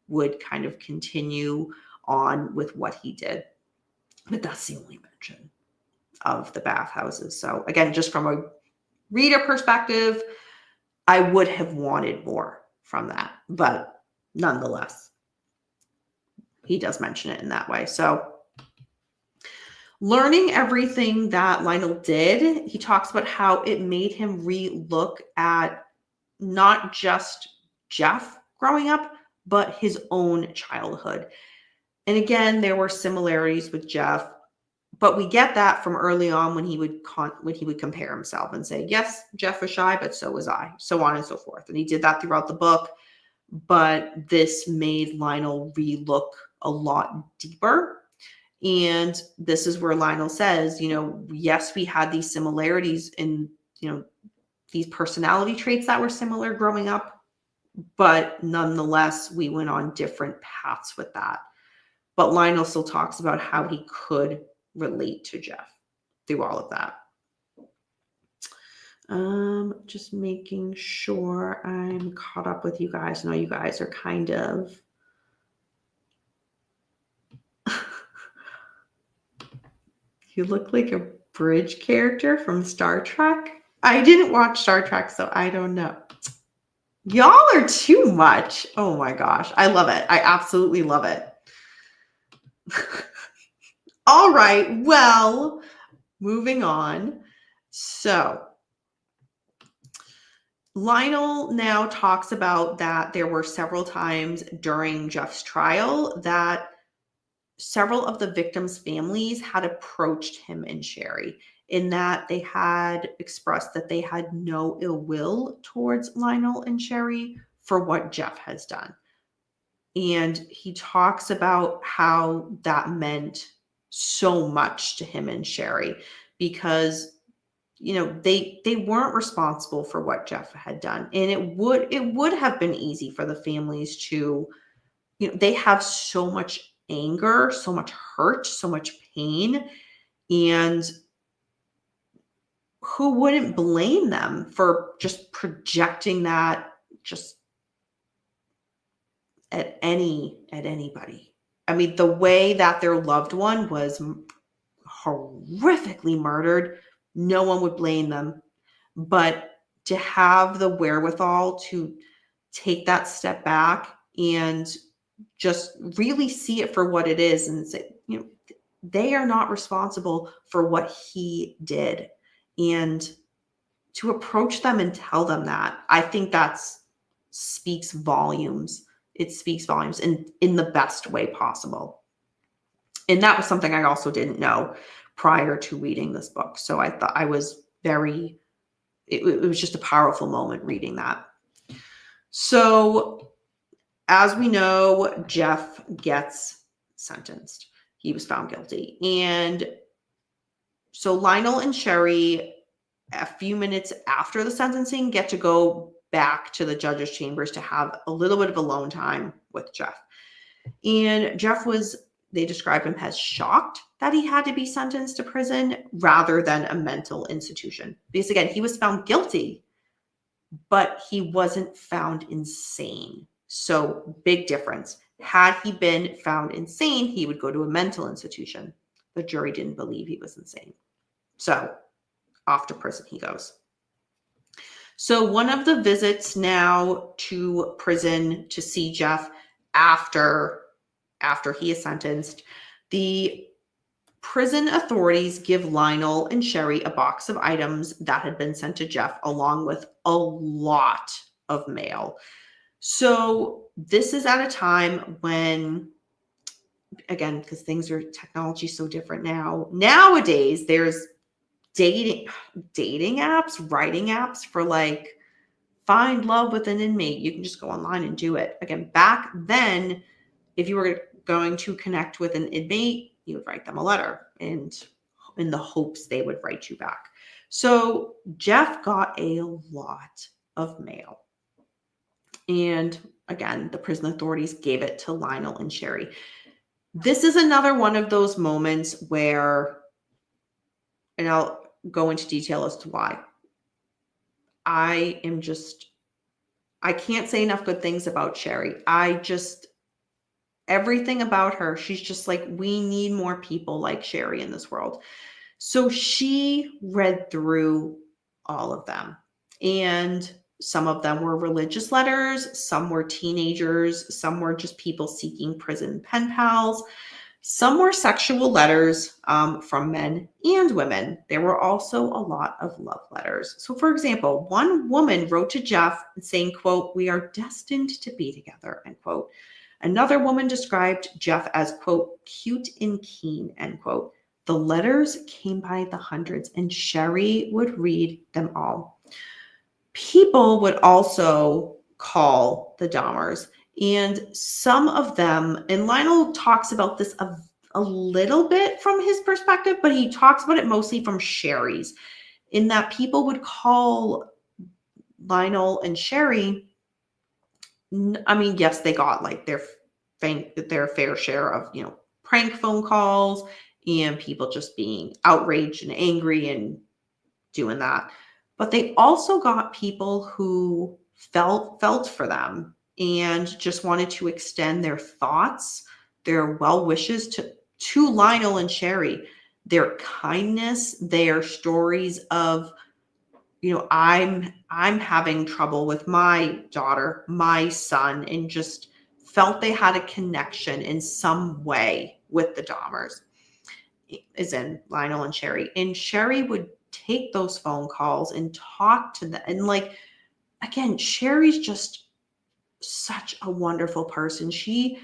would kind of continue on with what he did. But that's the only mention of the bathhouses. So again, just from a reader perspective, I would have wanted more from that, but nonetheless. he does mention it in that way. So learning everything that Lionel did, he talks about how it made him re-look at not just Jeff growing up, but his own childhood. And again, there were similarities with Jeff, but we get that from early on when he would compare himself and say, yes, Jeff was shy, but so was I, so on and so forth. And he did that throughout the book, but this made Lionel re-look a lot deeper. And this is where Lionel says, yes, we had these similarities in, these personality traits that were similar growing up, but nonetheless, we went on different paths with that. But Lionel still talks about how he could relate to Jeff through all of that. Just making sure I'm caught up with you guys. I know you guys are kind of you look like a bridge character from Star Trek. I didn't watch Star Trek, so I don't know. Y'all are too much. Oh my gosh. I love it. I absolutely love it. All right. Well, moving on. So Lionel now talks about that there were several times during Jeff's trial that several of the victims' families had approached him and Sherry in that they had expressed that they had no ill will towards Lionel and Sherry for what Jeff has done. And he talks about how that meant so much to him and Sherry because they weren't responsible for what Jeff had done. And it would have been easy for the families to, they have so much anger, so much hurt, so much pain. And who wouldn't blame them for just projecting that just at anybody? I mean, the way that their loved one was horrifically murdered, no one would blame them. But to have the wherewithal to take that step back and just really see it for what it is and say, they are not responsible for what he did. And to approach them and tell them that, I think that's speaks volumes. It speaks volumes in the best way possible. And that was something I also didn't know prior to reading this book. So I thought I was it was just a powerful moment reading that. So as we know, Jeff gets sentenced. He was found guilty. And so Lionel and Sherry, a few minutes after the sentencing, get to go back to the judge's chambers to have a little bit of alone time with Jeff. And Jeff they describe him as shocked that he had to be sentenced to prison rather than a mental institution. Because again, he was found guilty, but he wasn't found insane. So big difference. Had he been found insane, he would go to a mental institution. The jury didn't believe he was insane. So off to prison he goes. So one of the visits now to prison to see Jeff after he is sentenced, the prison authorities give Lionel and Sherry a box of items that had been sent to Jeff along with a lot of mail. So this is at a time when, again, because technology is so different now. Nowadays, there's dating apps, writing apps for like find love with an inmate. You can just go online and do it. Again, back then, if you were going to connect with an inmate, you would write them a letter and in the hopes they would write you back. So Jeff got a lot of mail. And again, the prison authorities gave it to Lionel and Sherry. This is another one of those moments where, and I'll go into detail as to why, I can't say enough good things about Sherry. Everything about her, she's just like, we need more people like Sherry in this world. So she read through all of them. And Some of them were religious letters, some were teenagers, some were just people seeking prison pen pals. Some were sexual letters from men and women. There were also a lot of love letters. So, for example, one woman wrote to Jeff saying, quote, "We are destined to be together," end quote. Another woman described Jeff as, quote, "cute and keen," end quote. The letters came by the hundreds, and Sherry would read them all. People would also call the Dahmers, and some of them, and Lionel talks about this a little bit from his perspective, but he talks about it mostly from Sherry's, in that people would call Lionel and Sherry. I mean, yes, they got like their fair share of, prank phone calls and people just being outraged and angry and doing that. But they also got people who felt for them and just wanted to extend their thoughts, their well wishes to Lionel and Sherry, their kindness, their stories of, I'm having trouble with my daughter, my son, and just felt they had a connection in some way with the Dahmers, as in Lionel and Sherry. And Sherry would take those phone calls and talk to them. And again, Sherry's just such a wonderful person. She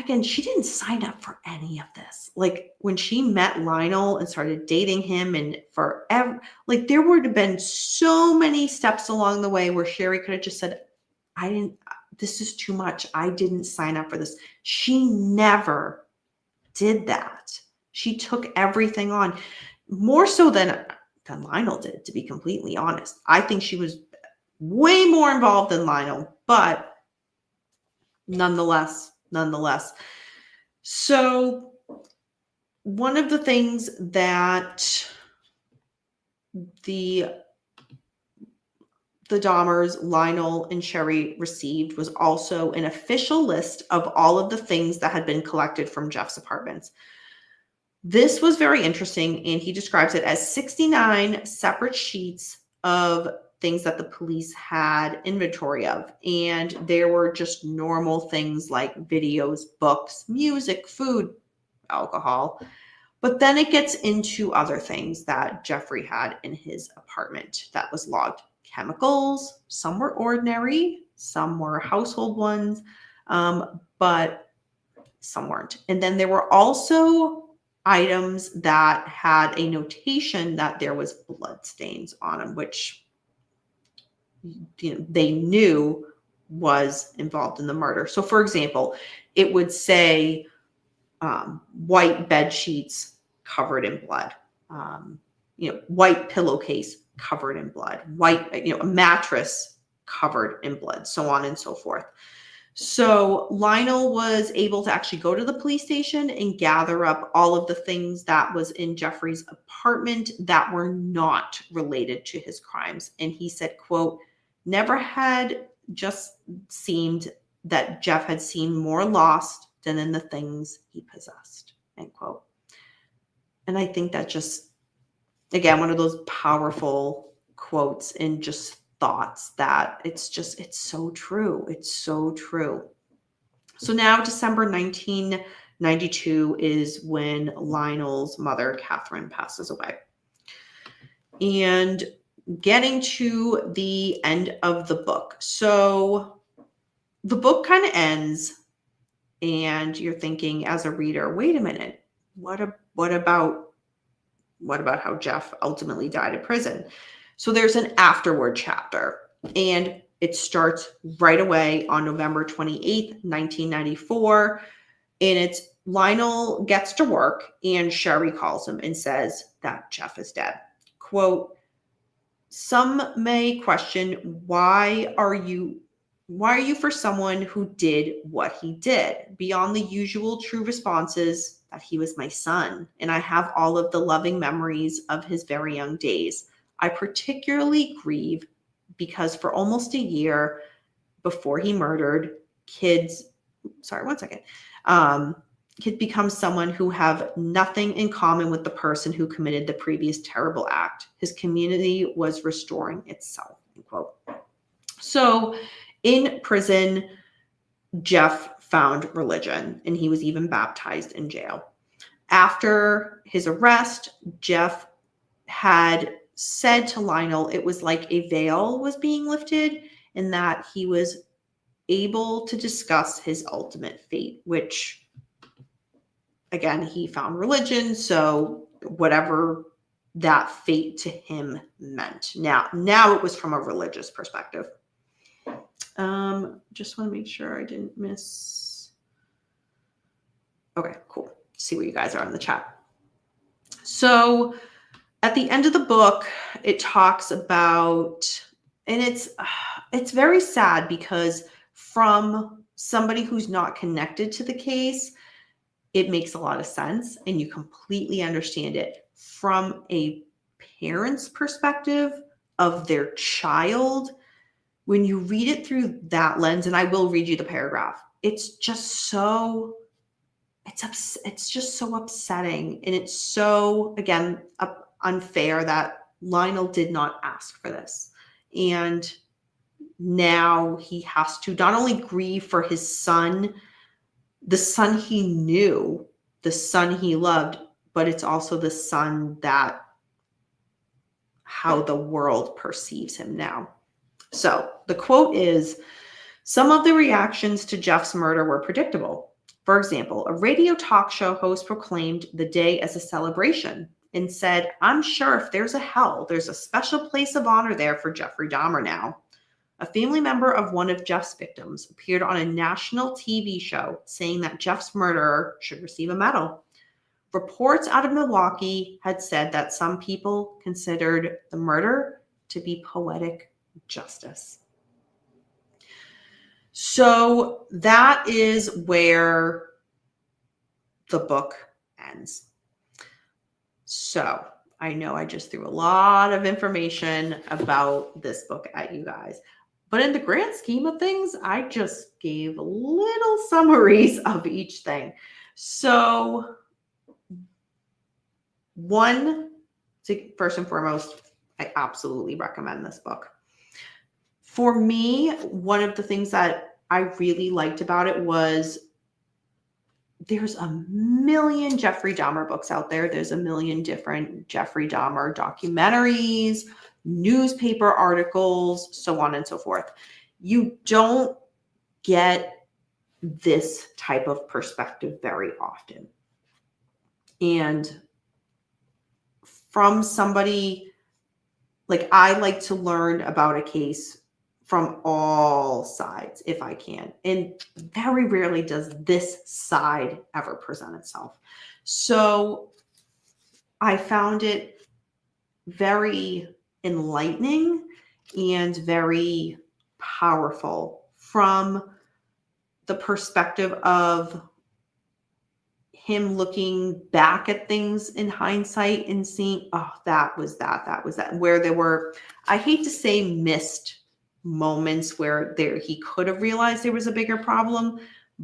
didn't sign up for any of this. Like when she met Lionel and started dating him, and forever, there would have been so many steps along the way where Sherry could have just said, this is too much. I didn't sign up for this. She never did that. She took everything on, more so than Lionel did, to be completely honest. I think she was way more involved than Lionel, but nonetheless. So one of the things that the Dahmers, Lionel and Sherry, received was also an official list of all of the things that had been collected from Jeff's apartments. This was very interesting, and he describes it as 69 separate sheets of things that the police had inventory of. And there were just normal things like videos, books, music, food, alcohol. But then it gets into other things that Jeffrey had in his apartment that was logged. Chemicals, some were ordinary, some were household ones, but some weren't. And then there were also items that had a notation that there was blood stains on them, which they knew was involved in the murder. So, for example, it would say white bed sheets covered in blood, white pillowcase covered in blood, white, a mattress covered in blood, so on and so forth. So Lionel was able to actually go to the police station and gather up all of the things that was in Jeffrey's apartment that were not related to his crimes. And he said, quote, "Never had just seemed that Jeff had seemed more lost than in the things he possessed," end quote. And I think that just, again, one of those powerful quotes and just thoughts that it's so true. It's so true. So now December 1992 is when Lionel's mother, Catherine, passes away. And getting to the end of the book. So the book kind of ends and you're thinking as a reader, wait a minute, what about how Jeff ultimately died in prison? So there's an afterward chapter, and it starts right away on November 28th, 1994. And it's Lionel gets to work and Sherry calls him and says that Jeff is dead. Quote, "Some may question, why are you for someone who did what he did? Beyond the usual true responses that he was my son, and I have all of the loving memories of his very young days. I particularly grieve because for almost a year before he murdered, kids become someone who have nothing in common with the person who committed the previous terrible act. His community was restoring itself," end quote. So in prison, Jeff found religion, and he was even baptized in jail. After his arrest, Jeff had said to Lionel it was like a veil was being lifted and that he was able to discuss his ultimate fate, which, again, he found religion, so whatever that fate to him meant. Now it was from a religious perspective. Just want to make sure I didn't miss. Okay, cool. See where you guys are in the chat. So at the end of the book, it talks about, and it's very sad because from somebody who's not connected to the case, it makes a lot of sense and you completely understand it. From a parent's perspective of their child, when you read it through that lens, and I will read you the paragraph, it's just so upsetting, and it's so, again, unfair that Lionel did not ask for this, and now he has to not only grieve for his son, the son he knew, the son he loved, but it's also the son that how the world perceives him now. So the quote is, "Some of the reactions to Jeff's murder were predictable. For example, a radio talk show host proclaimed the day as a celebration and said, 'I'm sure if there's a hell, there's a special place of honor there for Jeffrey Dahmer now.' A family member of one of Jeff's victims appeared on a national TV show saying that Jeff's murderer should receive a medal. Reports out of Milwaukee had said that some people considered the murder to be poetic justice." So that is where the book ends. So I know I just threw a lot of information about this book at you guys, but in the grand scheme of things, I just gave little summaries of each thing. So first and foremost, I absolutely recommend this book. For me, one of the things that I really liked about it was there's a million Jeffrey Dahmer books out there. There's a million different Jeffrey Dahmer documentaries, newspaper articles, so on and so forth. You don't get this type of perspective very often. And from somebody, like, I like to learn about a case from all sides if I can. And very rarely does this side ever present itself. So I found it very enlightening and very powerful from the perspective of him looking back at things in hindsight and seeing, oh, that was that, where there were, I hate to say missed moments where he could have realized there was a bigger problem,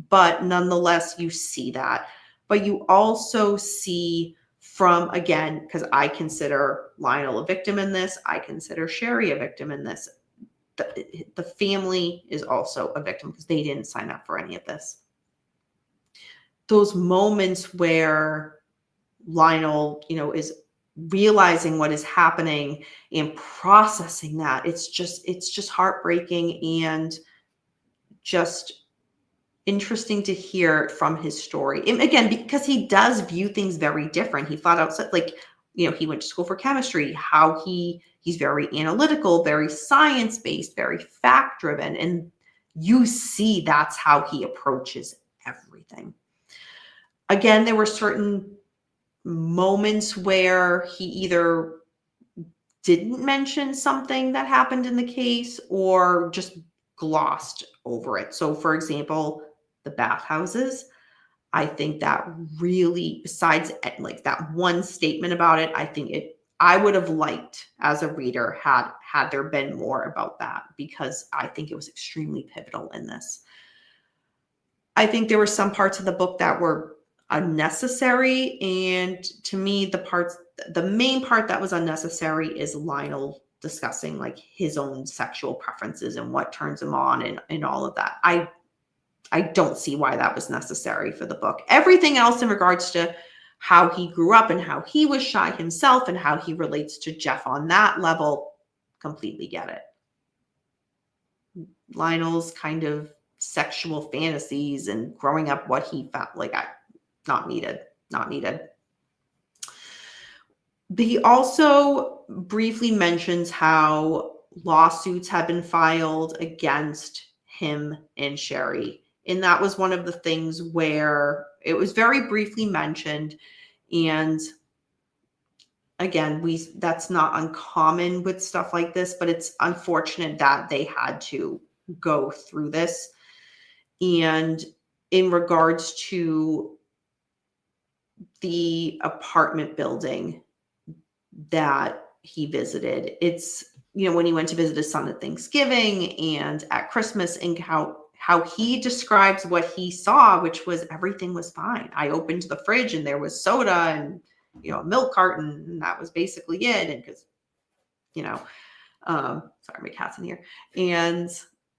but nonetheless, you see that. But you also see from, again, because I consider Lionel a victim in this, I consider Sherry a victim in this. The family is also a victim because they didn't sign up for any of this. Those moments where Lionel, is realizing what is happening and processing that, it's just heartbreaking and just interesting to hear from his story. And again, because he does view things very different. He flat out said, like, he went to school for chemistry, how he's very analytical, very science-based, very fact-driven. And you see that's how he approaches everything. Again, there were certain moments where he either didn't mention something that happened in the case or just glossed over it. So, for example, the bathhouses, I think that really, besides like that one statement about it, I would have liked as a reader had there been more about that, because I think it was extremely pivotal in this. I think there were some parts of the book that were unnecessary, and to me, the main part that was unnecessary is Lionel discussing like his own sexual preferences and what turns him on and all of that. I don't see why that was necessary for the book. Everything else in regards to how he grew up and how he was shy himself and how he relates to Jeff on that level, completely get it. Lionel's kind of sexual fantasies and growing up, what he felt like, not needed. He also briefly mentions how lawsuits have been filed against him and Sherry. And that was one of the things where it was very briefly mentioned. And again, that's not uncommon with stuff like this, but it's unfortunate that they had to go through this. And in regards to the apartment building that he visited, it's, when he went to visit his son at Thanksgiving and at Christmas, and how he describes what he saw, which was everything was fine. I opened the fridge and there was soda and, a milk carton, and that was basically it. And because, sorry, my cat's in here. And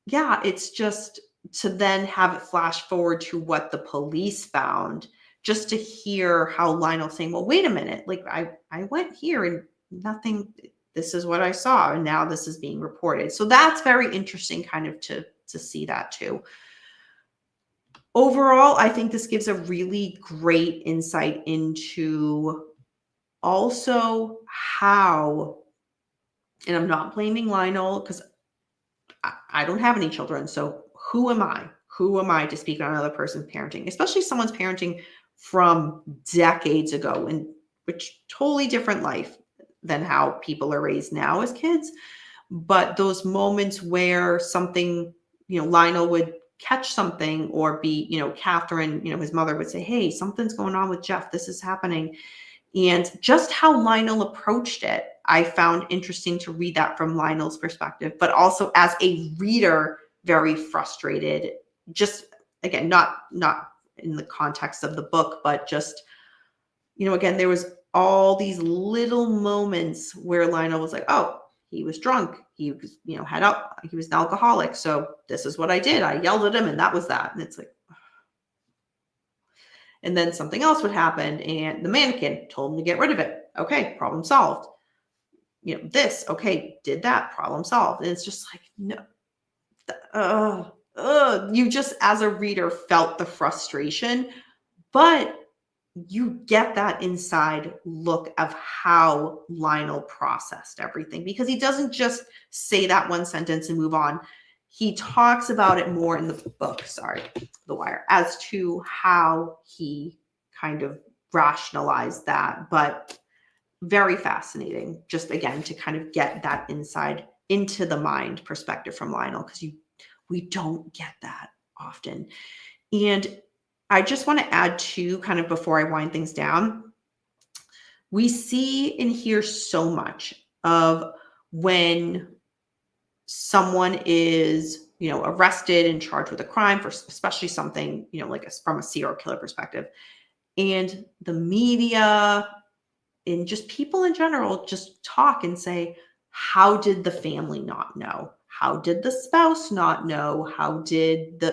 yeah, it's just to then have it flash forward to what the police found, just to hear how Lionel saying, well, wait a minute, like I went here and nothing, this is what I saw. And now this is being reported. So that's very interesting kind of to see that too. Overall, I think this gives a really great insight into also how, and I'm not blaming Lionel because I don't have any children. So who am I? Who am I to speak on another person's parenting, especially someone's parenting from decades ago, and which totally different life than how people are raised now as kids. But those moments where something, Lionel would catch something or be, Catherine, his mother would say, hey, something's going on with Jeff. This is happening. And just how Lionel approached it, I found interesting to read that from Lionel's perspective, but also as a reader, very frustrated. Just again, not in the context of the book, but just, again, there was all these little moments where Lionel was like, oh, he was drunk. He was, he was an alcoholic. So this is what I did. I yelled at him and that was that. And it's like, and then something else would happen and the mannequin told him to get rid of it. Okay, problem solved. This, okay, did that, problem solved. And it's just like, no, you just as a reader felt the frustration, but you get that inside look of how Lionel processed everything, because he doesn't just say that one sentence and move on. He talks about it more in the book, The Wire, as to how he kind of rationalized that, but very fascinating, just again, to kind of get that inside into the mind perspective from Lionel, because we don't get that often. And I just want to add too, kind of before I wind things down, we see and hear so much of when someone is, arrested and charged with a crime for especially something, like from a serial killer perspective, and the media and just people in general just talk and say, how did the family not know? How did the spouse not know? How did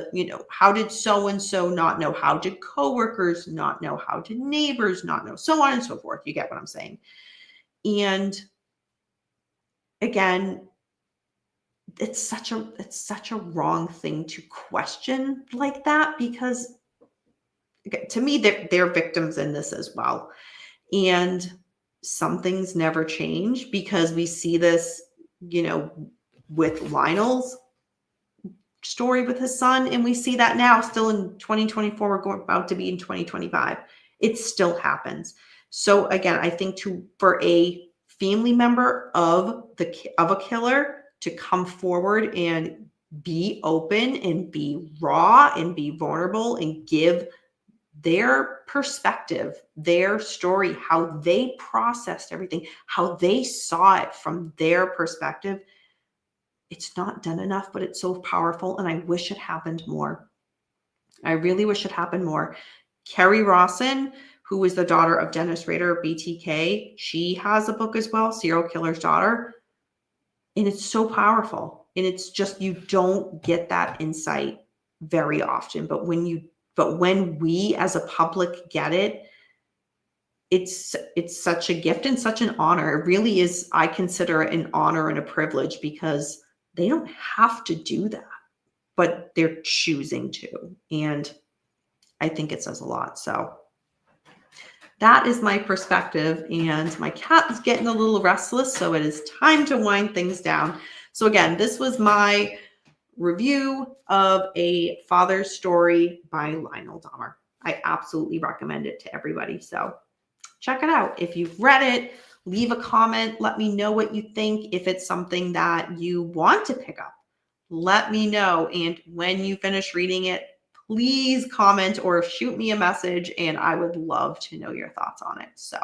how did so-and-so not know? How did coworkers not know? How did neighbors not know? So on and so forth. You get what I'm saying? And again, it's such a wrong thing to question like that, because to me, they're victims in this as well. And some things never change, because we see this, with Lionel's story with his son, and we see that now still in 2024, we're about to be in 2025. It still happens. So again, I think for a family member of a killer to come forward and be open and be raw and be vulnerable and give their perspective, their story, how they processed everything, how they saw it from their perspective, it's not done enough, but it's so powerful. And I wish it happened more. I really wish it happened more. Kerry Rawson, who is the daughter of Dennis Rader, BTK, she has a book as well, Serial Killer's Daughter. And it's so powerful. And it's just, you don't get that insight very often. But when we as a public get it, it's such a gift and such an honor. It really is. I consider it an honor and a privilege because they don't have to do that, but they're choosing to. And I think it says a lot. So that is my perspective. And my cat is getting a little restless, so it is time to wind things down. So again, this was my review of A Father's Story by Lionel Dahmer. I absolutely recommend it to everybody. So check it out. If you've read it, leave a comment. Let me know what you think. If it's something that you want to pick up, let me know. And when you finish reading it, please comment or shoot me a message, and I would love to know your thoughts on it. So,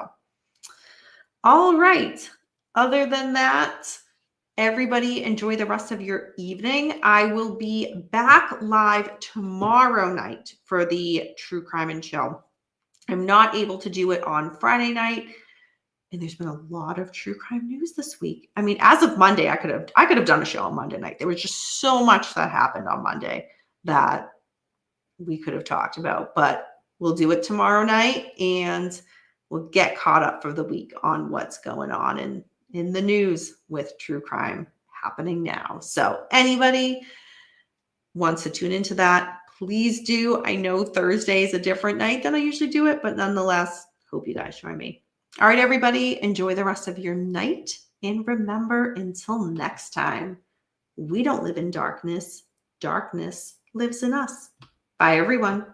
all right. Other than that, everybody enjoy the rest of your evening. I will be back live tomorrow night for the True Crime and Chill. I'm not able to do it on Friday night. And there's been a lot of true crime news this week. I mean, as of Monday, I could have done a show on Monday night. There was just so much that happened on Monday that we could have talked about, but we'll do it tomorrow night and we'll get caught up for the week on what's going on in the news with true crime happening now. So anybody wants to tune into that, please do. I know Thursday is a different night than I usually do it, but nonetheless, hope you guys join me. All right, everybody, enjoy the rest of your night. And remember, until next time, we don't live in darkness. Darkness lives in us. Bye, everyone.